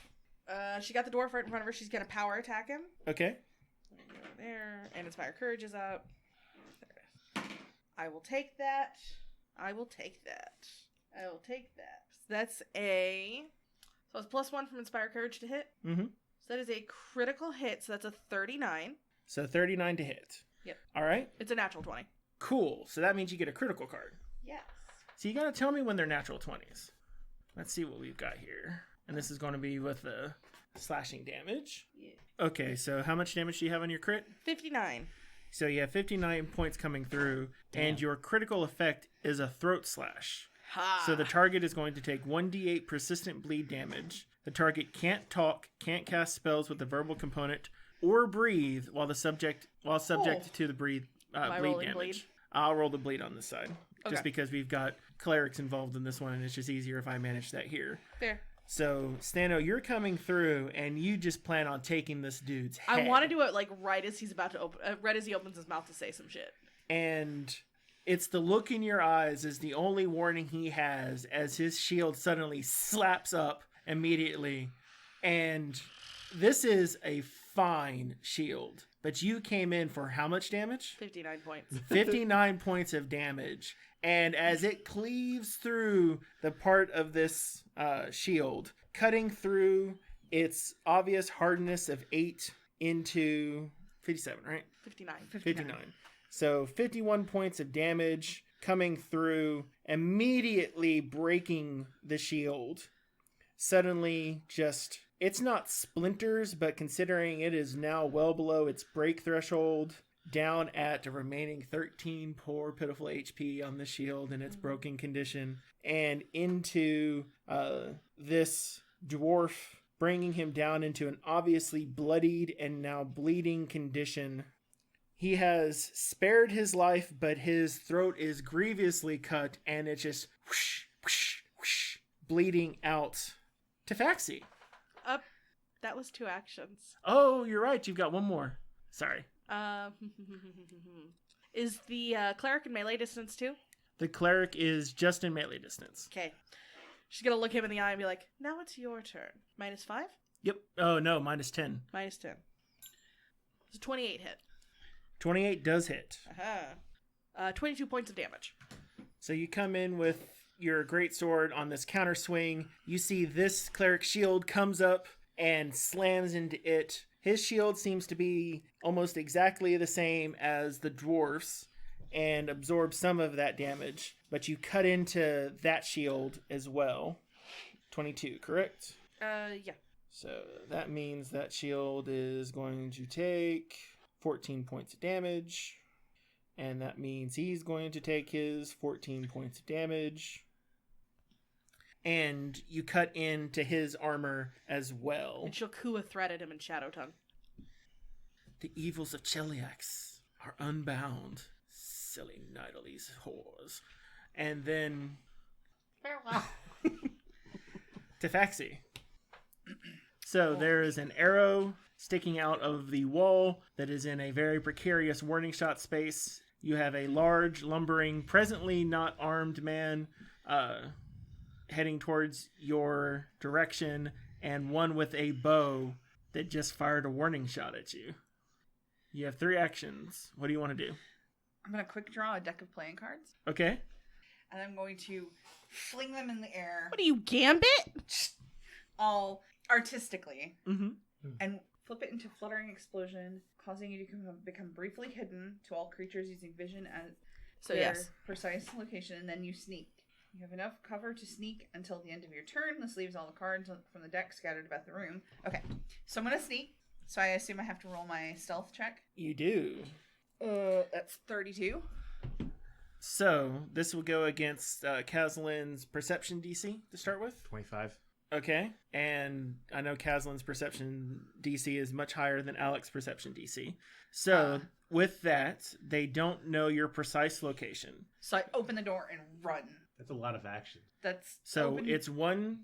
She got the dwarf right in front of her. She's going to power attack him. Okay. There. And Inspire Courage is up. There it is. I will take that. I will take that. That's a... So it's +1 from Inspire Courage to hit. Mm-hmm. So that is a critical hit, so that's a 39. So 39 to hit. Yep. All right. It's a natural 20. Cool. So that means you get a critical card. Yes. So you gotta tell me when they're natural 20s. Let's see what we've got here. And this is going to be with the slashing damage. Yeah. Okay, so how much damage do you have on your crit? 59. So you have 59 points coming through, and your critical effect is a throat slash. Ha! So the target is going to take 1d8 persistent bleed damage. The target can't talk, can't cast spells with the verbal component, or breathe while subject to the bleed damage. Bleed? I'll roll the bleed on this side, Okay. just because we've got clerics involved in this one, and it's just easier if I manage that here. Fair. So, Stano, you're coming through, and you just plan on taking this dude's head. I want to do it like right as he's about to open, right as he opens his mouth to say some shit. And it's the look in your eyes is the only warning he has as his shield suddenly slaps up immediately. And this is a fine shield. But you came in for how much damage? 59 points. 59 points of damage. And as it cleaves through the part of this shield, cutting through its obvious hardness of 8 into 57, right? 59. 59. So 51 points of damage coming through, immediately breaking the shield. Suddenly just, it's not splinters, but considering it is now well below its break threshold, down at the remaining 13 poor pitiful HP on the shield in its broken condition, and into this dwarf, bringing him down into an obviously bloodied and now bleeding condition. He has spared his life, but his throat is grievously cut, and it's just whoosh, whoosh, whoosh, bleeding out. Tafaxi. That was 2 actions. Oh, you're right. You've got one more. Sorry. Is the cleric in melee distance too? The cleric is just in melee distance. Okay. She's gonna look him in the eye and be like, now it's your turn. -5? Yep. Oh, no, minus 10. -10. It's a 28 hit. 28 does hit. 22 points of damage. So you come in with your greatsword on this counter swing. You see this cleric's shield comes up and slams into it. His shield seems to be almost exactly the same as the dwarf's and absorbs some of that damage, but you cut into that shield as well. 22, correct? Yeah. So that means that shield is going to take 14 points of damage, and that means he's going to take his 14 points of damage. And you cut into his armor as well. And she'll coo a threat at him in Shadow Tongue. The evils of Cheliax are unbound. Silly Nidalese whores. And then... Farewell. Tafaxi. So there is an arrow sticking out of the wall that is in a very precarious warning shot space. You have a large, lumbering, presently not armed man heading towards your direction, and one with a bow that just fired a warning shot at you. You have 3 actions. What do you want to do? I'm going to quick draw a deck of playing cards, Okay. and I'm going to fling them in the air, What are you, Gambit? all artistically, Mm-hmm. and flip it into Fluttering Explosion, causing you to become briefly hidden to all creatures using vision at So their yes. precise location, and then you sneak. You have enough cover to sneak until the end of your turn. This leaves all the cards from the deck scattered about the room. Okay, so I'm going to sneak. So I assume I have to roll my stealth check. You do. That's 32. So this will go against Kazlin's perception DC to start with. 25. Okay. And I know Kazlin's perception DC is much higher than Alex's perception DC. So with that, they don't know your precise location. So I open the door and run. That's a lot of action. That's So open, it's one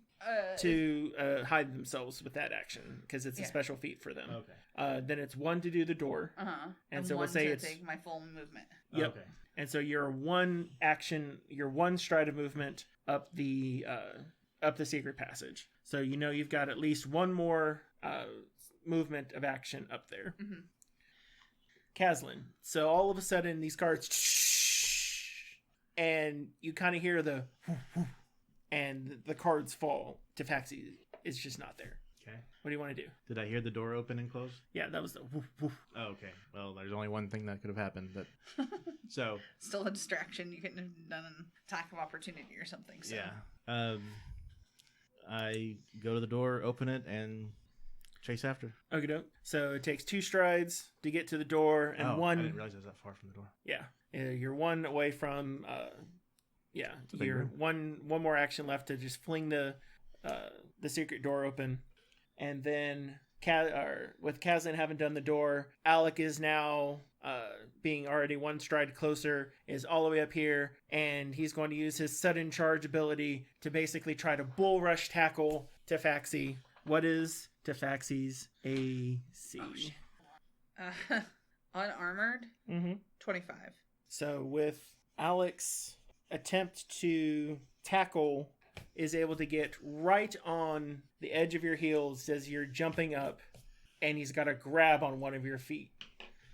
to hide themselves with that action because it's a Yeah. special feat for them. Okay. Then it's one to do the door. and so we'll one say to it's- take my full movement. Yep. Okay. And so your one action, your one stride of movement up the secret passage. So you know you've got at least one more movement of action up there. Mm-hmm. Kazlin. So all of a sudden these cards and you kind of hear the and the cards fall. Tafaxi is just not there. Okay. What do you want to do? Did I hear the door open and close? Yeah, that was the Oh, okay. Well, there's only one thing that could have happened. But so Still a distraction. You couldn't have done an attack of opportunity or something. So. yeah. I go to the door, open it, and chase after. Okay, doke. So it takes 2 strides to get to the door, and I one. didn't realize I was that far from the door. Yeah, you're 1 away from. Yeah, a big you're room. one more action left to just fling the secret door open, and then with Kazan having done the door, Alec is now being already 1 stride closer, is all the way up here, and he's going to use his sudden charge ability to basically try to bull rush tackle Tafaxi. What is Tafaxi's AC? Oh, shit. Unarmored? Mm-hmm. 25. So with Alec's attempt to tackle is able to get right on the edge of your heels as you're jumping up, and he's got a grab on one of your feet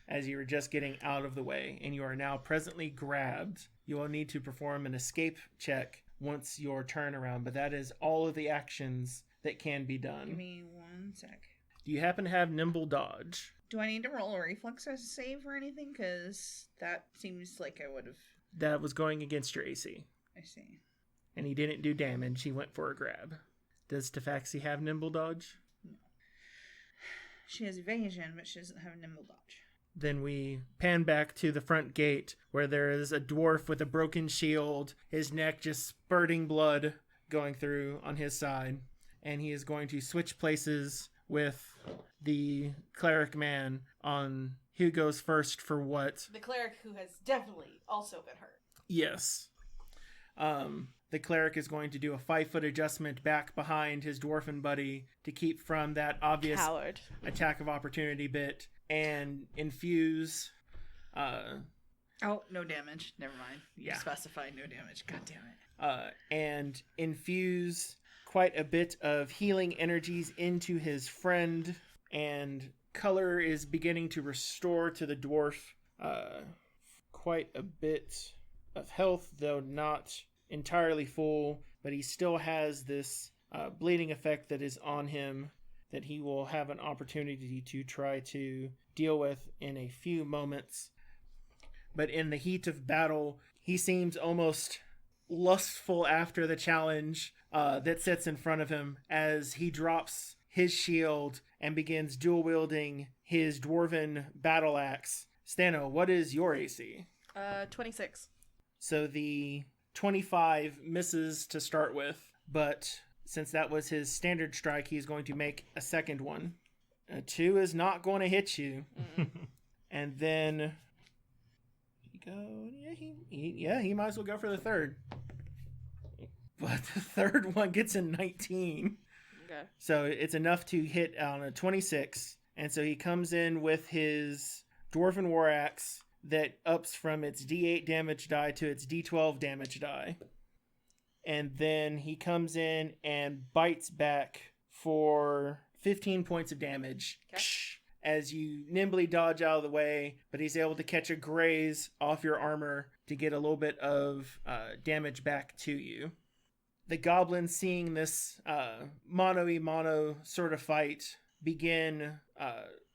as you were just getting out of the way, and you are now presently grabbed. You will need to perform an escape check once your turn around, but that is all of the actions that can be done. Give me 1 sec. Do you happen to have nimble dodge? Do I need to roll a reflex as a save or anything? Because that seems like I would have. That was going against your AC, I see. and he didn't do damage. He went for a grab. Does Tafaxi have nimble dodge? No. She has evasion, but she doesn't have nimble dodge. Then we pan back to the front gate where there is a dwarf with a broken shield, his neck just spurting blood going through on his side. And he is going to switch places with the cleric man on who goes first for what. The cleric who has definitely also been hurt. Yes. The cleric is going to do a 5-foot adjustment back behind his dwarfen buddy to keep from that obvious Coward. attack of opportunity bit and infuse. Oh, no damage. Never mind. You Yeah. specified no damage. God damn it. And infuse quite a bit of healing energies into his friend, and color is beginning to restore to the dwarf quite a bit of health, though not entirely full, but he still has this bleeding effect that is on him that he will have an opportunity to try to deal with in a few moments. But in the heat of battle, he seems almost lustful after the challenge that sits in front of him as he drops his shield and begins dual wielding his dwarven battle axe. Stano, what is your AC? 26. So the 25 misses to start with, but since that was his standard strike, he's going to make a second one. A 2 is not going to hit you. And then he might as well go for the third. But the third one gets a 19. Okay. So it's enough to hit on a 26. And so he comes in with his Dwarven War Axe that ups from its D8 damage die to its D12 damage die. And then he comes in and bites back for 15 points of damage. Okay. As you nimbly dodge out of the way, but he's able to catch a graze off your armor to get a little bit of damage back to you. The goblins, seeing this mano-y-mano sort of fight, begin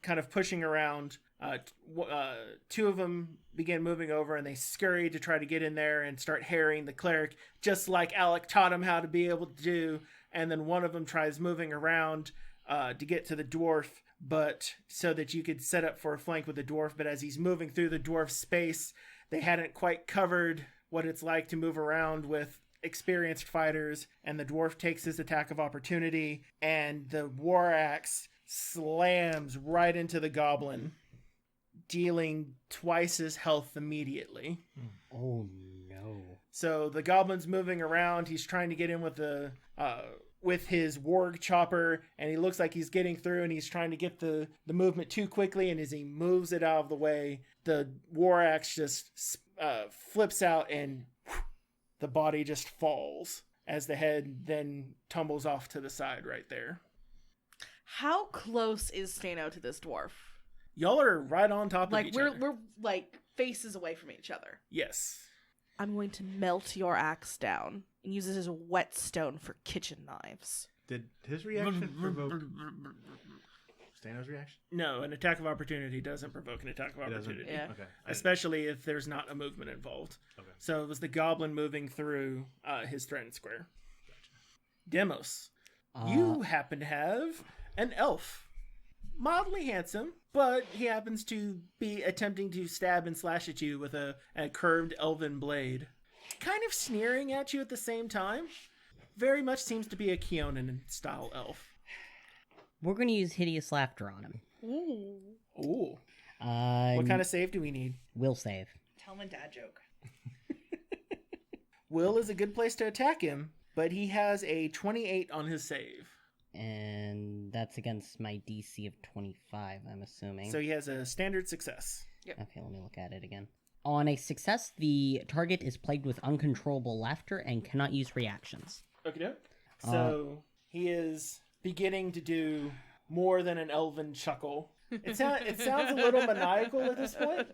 kind of pushing around. 2 of them begin moving over, and they scurry to try to get in there and start harrying the cleric, just like Alec taught him how to be able to do. And then one of them tries moving around to get to the dwarf, but so that you could set up for a flank with the dwarf. But as he's moving through the dwarf's space, they hadn't quite covered what it's like to move around with experienced fighters, and the dwarf takes his attack of opportunity, and the war axe slams right into the goblin, dealing twice his health immediately. Oh no. So the goblin's moving around. He's trying to get in with the with his warg chopper, and he looks like he's getting through, and he's trying to get the movement too quickly, and as he moves it out of the way, the war axe just flips out, and the body just falls as the head then tumbles off to the side right there. How close is Stano to this dwarf? Y'all are right on top of Like each we're other. we're like faces away from each other. Yes. I'm going to melt your axe down and use it as a whetstone for kitchen knives. Did his reaction provoke Stano's reaction? No, an attack of opportunity doesn't provoke an attack of opportunity. Yeah. Okay. Especially if there's not a movement involved. Okay. So it was the goblin moving through his threatened square. Demos. You happen to have an elf. Mildly handsome, but he happens to be attempting to stab and slash at you with a curved elven blade. Kind of sneering at you at the same time. Very much seems to be a Keonan-style elf. We're going to use Hideous Laughter on him. Ooh. What kind of save do we need? Will save. Tell him a dad joke. Will is a good place to attack him, but he has a 28 on his save. And that's against my DC of 25, I'm assuming. So he has a standard success. Yep. Okay, let me look at it again. On a success, the target is plagued with uncontrollable laughter and cannot use reactions. Okay. So he is beginning to do more than an elven chuckle. It sounds a little maniacal at this point.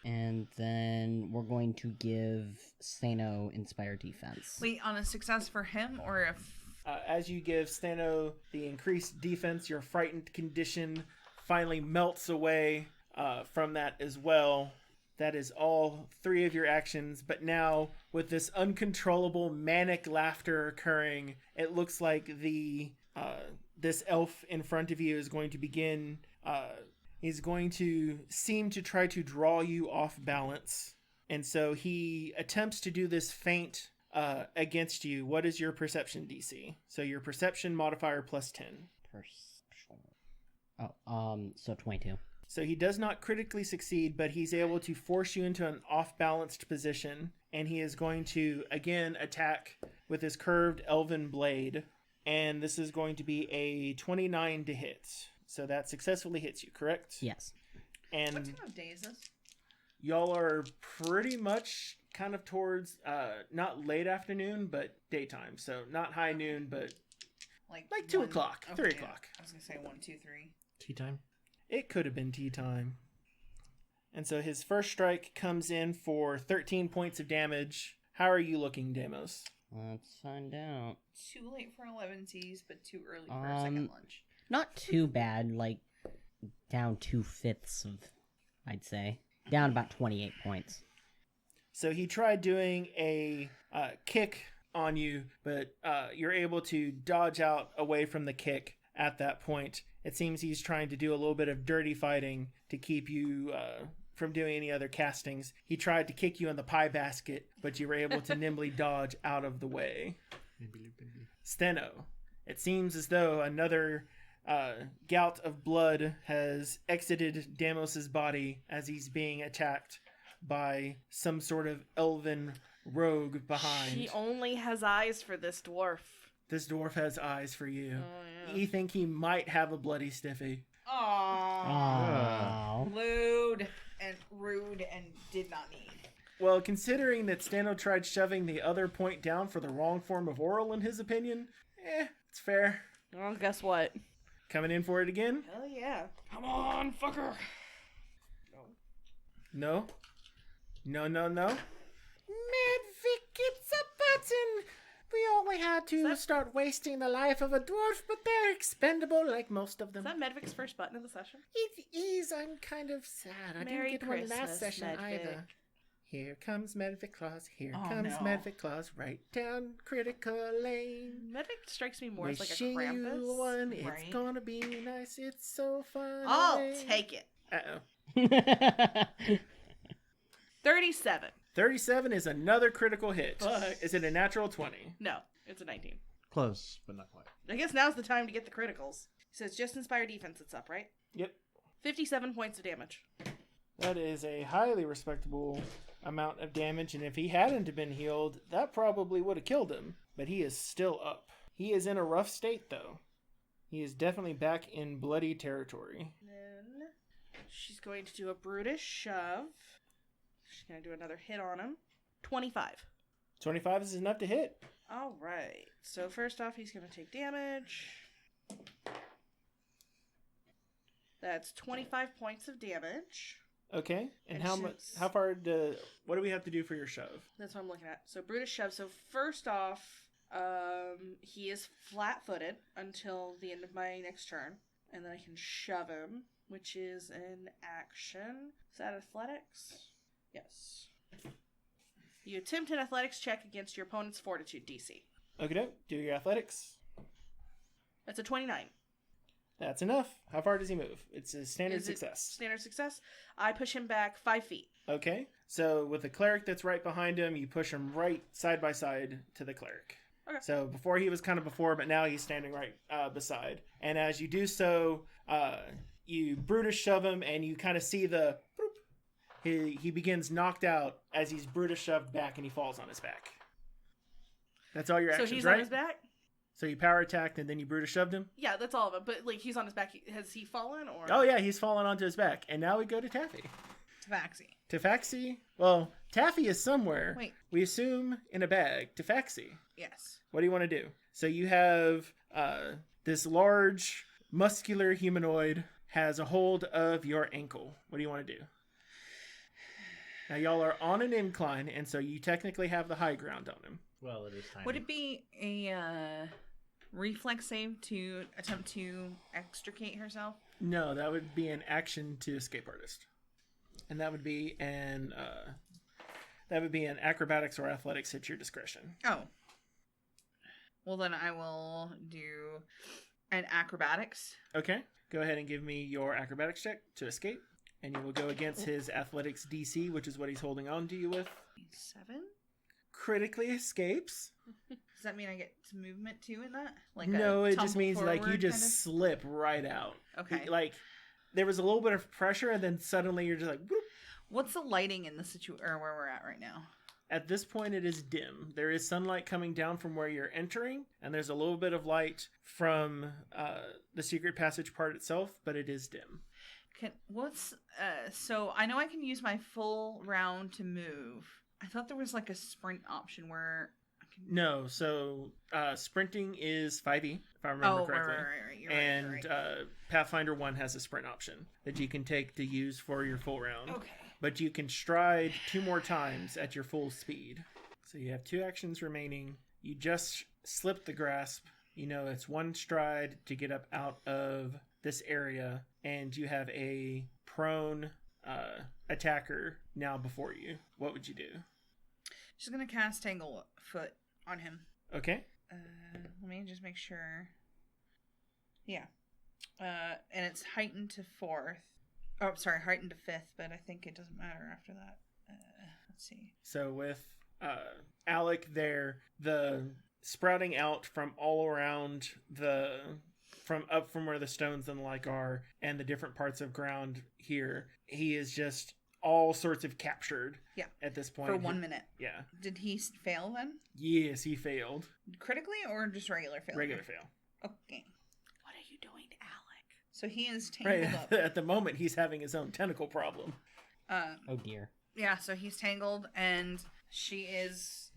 And then we're going to give Stano Inspire Defense. Wait, on a success for him or if... As you give Stano the increased defense, your frightened condition finally melts away from that as well. That is all 3 of your actions, but now with this uncontrollable manic laughter occurring, it looks like this elf in front of you is going to begin. He's going to seem to try to draw you off balance, and so he attempts to do this feint against you. What is your perception DC? So your perception modifier plus 10. Perception. So 22. So he does not critically succeed, but he's able to force you into an off-balanced position, and he is going to, again, attack with his curved elven blade, and this is going to be a 29 to hit. So that successfully hits you, correct? Yes. And What time of day is this? y'all are pretty much kind of towards, not late afternoon, but daytime. So not high noon, but like 2 o'clock, 3 o'clock. I was going to say 1, 2, 3. Tea time? It could have been tea time. And so his first strike comes in for 13 points of damage. How are you looking, Demos? Let's find out. Too late for 11Ts, but too early for a second lunch. Not too bad, like down 2/5 of, I'd say. Down about 28 points. So he tried doing a kick on you, but you're able to dodge out away from the kick at that point. It seems he's trying to do a little bit of dirty fighting to keep you from doing any other castings. He tried to kick you in the pie basket, but you were able to nimbly dodge out of the way. Steno, it seems as though another gout of blood has exited Damos's body as he's being attacked by some sort of elven rogue behind. She only has eyes for this dwarf. This dwarf has eyes for you. Oh, yeah. You think he might have a bloody stiffy. Aww. Lewd and rude and did not need. Well, considering that Stano tried shoving the other point down for the wrong form of oral in his opinion, it's fair. Well, guess what? Coming in for it again? Hell yeah. Come on, fucker. No? No. Medvic, it's a button! We only had to start wasting the life of a dwarf, but they're expendable like most of them. Is that Medvic's first button of the session? It is. I'm kind of sad. I Merry didn't get one Christmas, last session Medvic. either. Here comes Medvic Claus. Here Oh, comes no. Medvic Claus. Right down Critical Lane. Medvic strikes me more as like a Wishing Krampus. you one. It's right? gonna be nice. It's so fun. I'll take it. Uh-oh. 37. 37 is another critical hit. Fuck. Is it a natural 20? No, it's a 19. Close, but not quite. I guess now's the time to get the criticals. So it's just Inspire Defense that's up, right? Yep. 57 points of damage. That is a highly respectable amount of damage, and if he hadn't been healed, that probably would have killed him. But he is still up. He is in a rough state, though. He is definitely back in bloody territory. Then she's going to do a brutish shove. She's going to do another hit on him. 25. 25 is enough to hit. All right. So first off, he's going to take damage. That's 25 points of damage. Okay. And And how much? shoots. How far? What do we have to do for your shove? That's what I'm looking at. So Brutus shove. So first off, he is flat-footed until the end of my next turn, and then I can shove him, which is an action. Is that athletics? Yes. You attempt an athletics check against your opponent's fortitude DC. Okay. Do your athletics. That's a 29. That's enough. How far does he move? It's a standard Is it success. Standard success. I push him back 5 feet. Okay. So with the cleric that's right behind him, you push him right side by side to the cleric. Okay. So before he was kind of before, but now he's standing right beside. And as you do so, you Brutus shove him, and you kind of see the boop. He begins knocked out as he's Brutus shoved back, and he falls on his back. That's all your actions, So he's right? on his back? So you power attacked, and then you Brutus shoved him? Yeah, that's all of it. But, like, he's on his back. Has he fallen, or...? Oh, yeah, he's fallen onto his back. And now we go to Taffy. Tabaxi. Tafaxi? Well, Taffy is somewhere. Wait. We assume in a bag. Tafaxi. Yes. What do you want to do? So you have this large, muscular humanoid has a hold of your ankle. What do you want to do? Now, y'all are on an incline, and so you technically have the high ground on him. Well, it is tiny. Would it be a reflex save to attempt to extricate herself? No, that would be an action to escape artist. And that would be an acrobatics or athletics at your discretion. Oh. Well, then I will do an acrobatics. Okay. Go ahead and give me your acrobatics check to escape. And you will go against his athletics DC, which is what he's holding on to you with. 7? Critically escapes. Does that mean I get some movement too in that? No, it just tumble means like you forward just kind slip right out. Okay. Like there was a little bit of pressure, and then suddenly you're just like, whoop. What's the lighting in the situation, or where we're at right now? At this point, it is dim. There is sunlight coming down from where you're entering, and there's a little bit of light from the secret passage part itself, but it is dim. So I know I can use my full round to move. I thought there was like a sprint option where I can... No, so sprinting is 5e, if I remember correctly. Right. You're And right. Pathfinder 1 has a sprint option that you can take to use for your full round. Okay. But you can stride 2 more times at your full speed. So you have 2 actions remaining. You just slipped the grasp. You know, it's 1 stride to get up out of this area, and you have a prone attacker now before you. What would you do? Just gonna cast Tangle Foot on him. Okay. Let me just make sure. Yeah. And it's heightened to 4th. Oh, sorry, heightened to 5th, but I think it doesn't matter after that. Let's see. So with Alec there, the sprouting out from all around from where the stones and the like are, and the different parts of ground here, he is just all sorts of captured. Yeah. At this point. For 1 minute. Yeah. Did he fail then? Yes, he failed. Critically or just regular failure? Regular fail. Okay. What are you doing, Alec? So he is tangled Right. up. At the moment, he's having his own tentacle problem. Oh dear. Yeah, so he's tangled, and she is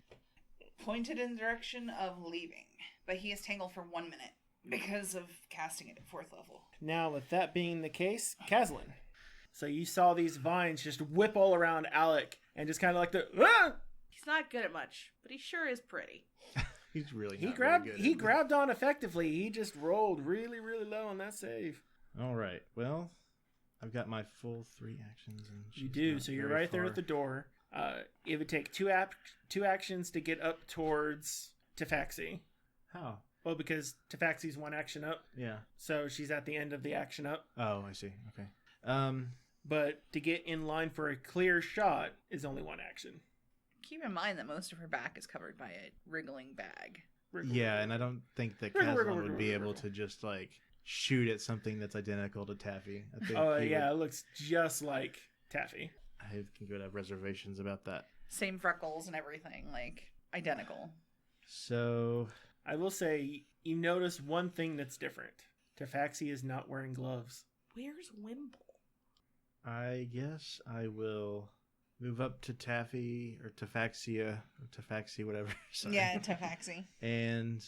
pointed in the direction of leaving. But he is tangled for 1 minute because of casting it at 4th level. Now, with that being the case, Caslin. So you saw these vines just whip all around Alec, and just kind of like He's not good at much, but he sure is pretty. He's really he not grabbed very good he at it. grabbed on effectively. He just rolled really, really low on that save. All right. Well, I've got my full 3 actions. And You she's do. not So you're very right there far. at the door. It would take two actions to get up towards Tafaxi. How? Well, because Tafaxi's 1 action up, Yeah. so she's at the end of the action up. Oh, I see. Okay. But to get in line for a clear shot is only 1 action. Keep in mind that most of her back is covered by a wriggling bag. Yeah, and I don't think that Wriggle, wriggle, Caslin would be wriggle, able to just like shoot at something that's identical to Taffy. I think Oh, he yeah, would- it looks just like Taffy. I can go to have reservations about that. Same freckles and everything, like identical. So I will say, you notice one thing that's different. Tafaxi is not wearing gloves. Where's Wimble? I guess I will move up to Taffy or Tafaxia or Tafaxi, whatever. Sorry. Yeah, Tafaxi. And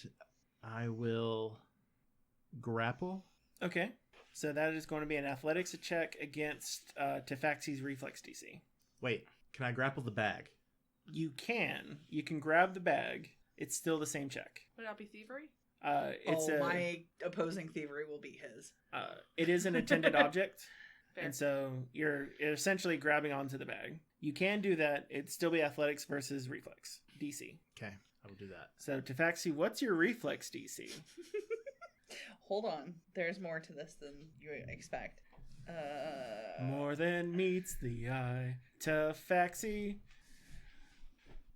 I will grapple. Okay. So that is going to be an athletics check against Tafaxi's reflex DC. Wait, can I grapple the bag? You can. You can grab the bag. It's still the same check. Would that be thievery? My opposing thievery will be his. It is an intended object. Fair. And so you're essentially grabbing onto the bag. You can do that. It'd still be athletics versus reflex DC. Okay, I will do that. So Tafaxi, what's your reflex DC? Hold on. There's more to this than you expect. More than meets the eye. Tafaxi.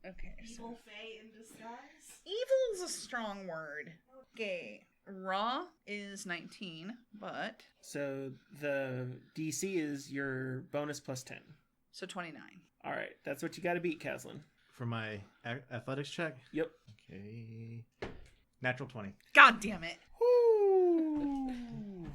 Okay. Evil Fae in disguise? Evil is a strong word. Okay. Raw is 19, but... So the DC is your bonus plus 10. So 29. All right, that's what you got to beat, Caslin. For my athletics check? Yep. Okay. Natural 20. God damn it. Woo!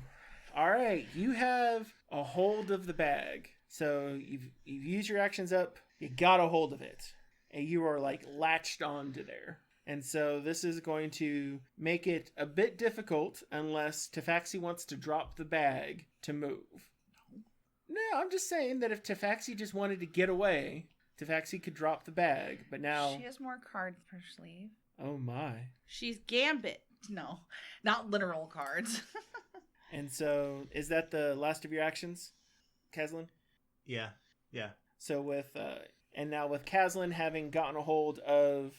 All right, you have a hold of the bag. So you've used your actions up. You got a hold of it, and you are like latched onto there. And so this is going to make it a bit difficult unless Tafaxi wants to drop the bag to move. No, I'm just saying that if Tafaxi just wanted to get away, Tafaxi could drop the bag. But now... She has more cards per sleeve. Oh my. She's Gambit. No, not literal cards. And so is that the last of your actions, Caslin? Yeah. So with... and now with Caslin having gotten a hold of...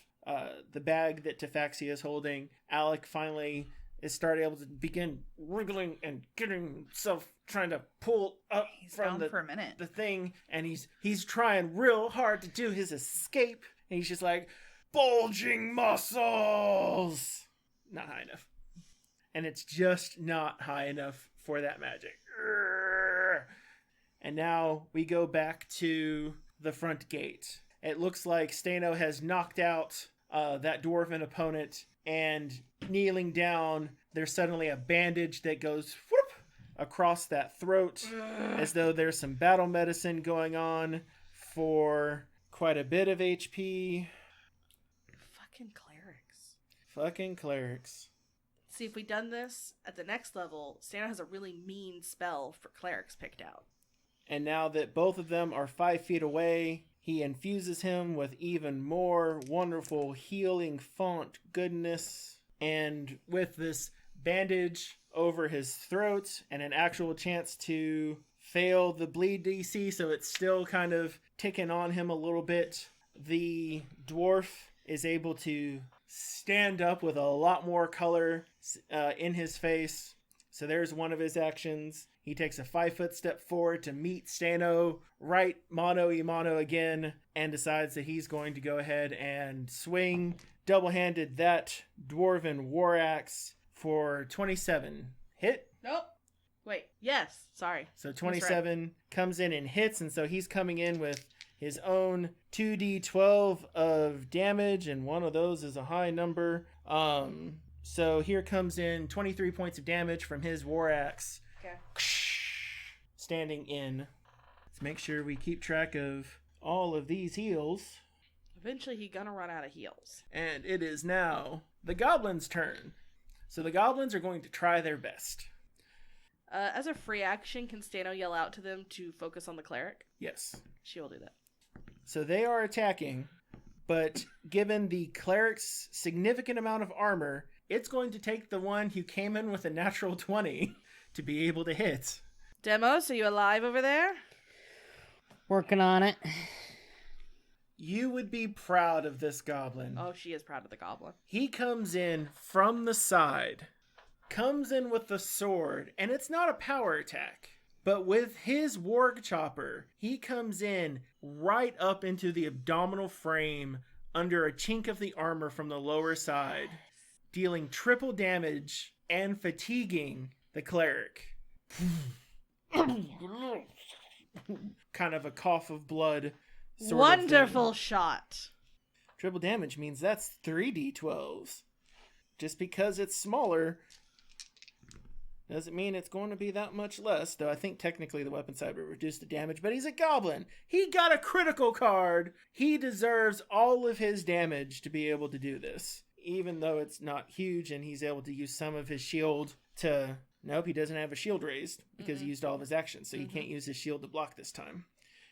the bag that Tafaxi is holding, Alec finally is starting able to begin wriggling and getting himself trying to pull up He's from bound for a minute. the thing, and he's trying real hard to do his escape, and he's just like, bulging muscles! Not high enough. And it's just not high enough for that magic. And now we go back to the front gate. It looks like Stano has knocked out that dwarven opponent, and kneeling down, there's suddenly a bandage that goes whoop across that throat, as though there's some battle medicine going on for quite a bit of HP. Fucking clerics. See, if we done this at the next level, Stano has a really mean spell for clerics picked out. And now that both of them are 5 feet away, he infuses him with even more wonderful healing font goodness. And with this bandage over his throat and an actual chance to fail the bleed DC, so it's still kind of ticking on him a little bit, the dwarf is able to stand up with a lot more color in his face. So there's one of his actions. He takes a 5-foot step forward to meet Stano right mano-a-mano again, and decides that he's going to go ahead and swing double-handed that dwarven war axe for 27. Hit? Nope. Wait. Yes. Sorry. So 27 comes in and hits, and so he's coming in with his own 2d12 of damage, and one of those is a high number. So here comes in 23 points of damage from his war axe. Okay. Standing in. Let's make sure we keep track of all of these heals. Eventually, he gonna run out of heals. And it is now the goblins' turn. So the goblins are going to try their best. As a free action, can Stano yell out to them to focus on the cleric? Yes. She will do that. So they are attacking, but given the cleric's significant amount of armor, it's going to take the one who came in with a natural 20 to be able to hit. Demos, are you alive over there? Working on it. You would be proud of this goblin. Oh, she is proud of the goblin. He comes in from the side, comes in with the sword, and it's not a power attack. But with his warg chopper, he comes in right up into the abdominal frame under a chink of the armor from the lower side, dealing triple damage and fatiguing the cleric. Kind of a cough of blood. Wonderful shot. Triple damage means that's 3d12s. Just because it's smaller doesn't mean it's going to be that much less, though I think technically the weapon side would reduce the damage, but he's a goblin. He got a critical card. He deserves all of his damage to be able to do this, even though it's not huge and he's able to use some of his shield to Nope, he doesn't have a shield raised because he used all of his actions, so he can't use his shield to block this time.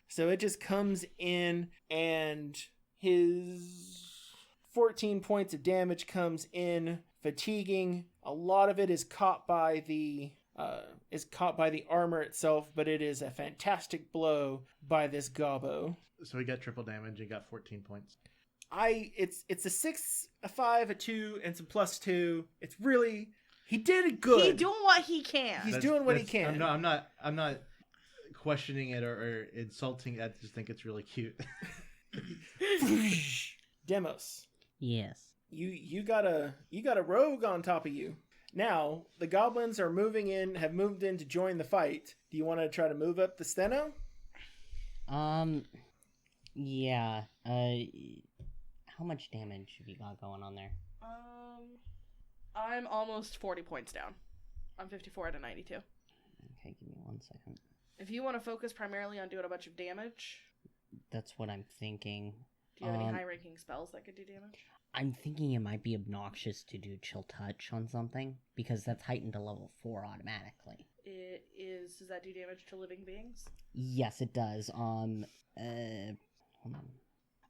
So it just comes in, and his 14 points of damage comes in, fatiguing. A lot of it is caught by the armor itself, but it is a fantastic blow by this gobbo. So he got triple damage. He got 14 points. It's a 6, a 5, a 2, and some +2. It's really, he did it good. He's doing what he can. He's doing what he can. I'm not questioning it or insulting. I just think it's really cute. Demos. Yes. You got a rogue on top of you. Now the goblins have moved in to join the fight. Do you want to try to move up the steno? Yeah. How much damage have you got going on there? I'm almost 40 points down. I'm 54 out of 92. Okay, give me 1 second. If you want to focus primarily on doing a bunch of damage, That's what I'm thinking. do you have any high-ranking spells that could do damage? I'm thinking it might be obnoxious to do Chill Touch on something, because that's heightened to level 4 automatically. It is. Does that do damage to living beings? Yes, it does. Hold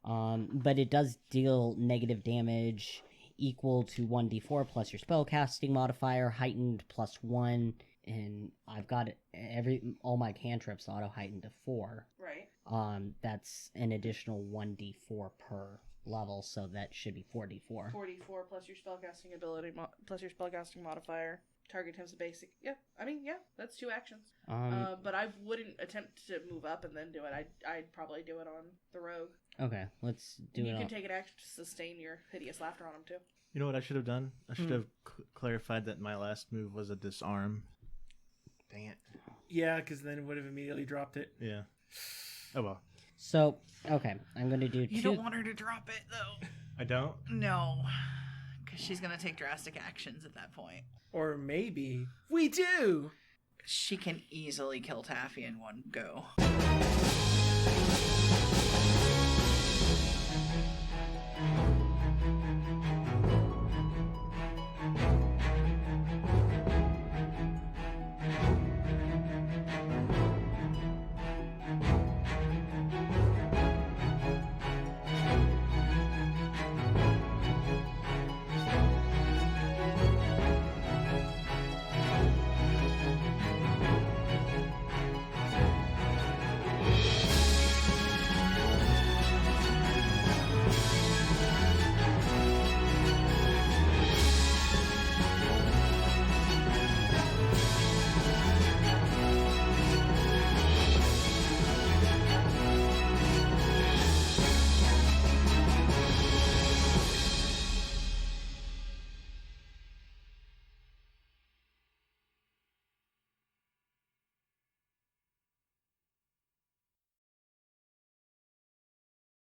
on. But it does deal negative damage equal to 1d4 plus your spellcasting modifier, heightened +1, and I've got all my cantrips auto heightened to 4. Right. That's an additional 1d4 per level, so that should be 4d4. 44 plus your spellcasting ability plus your spellcasting modifier. Target him's a basic. Yeah, that's 2 actions. But I wouldn't attempt to move up and then do it. I'd probably do it on the rogue. Okay, let's do it. You can take an action to sustain your hideous laughter on him too. You know what I should have done? I should have clarified that my last move was a disarm. Dang it. Yeah, because then it would have immediately dropped it. Yeah. Oh well. So, okay, I'm going to do 2... You don't want her to drop it, though. I don't? No. Because she's going to take drastic actions at that point. Or maybe we do. She can easily kill Taffy in one go.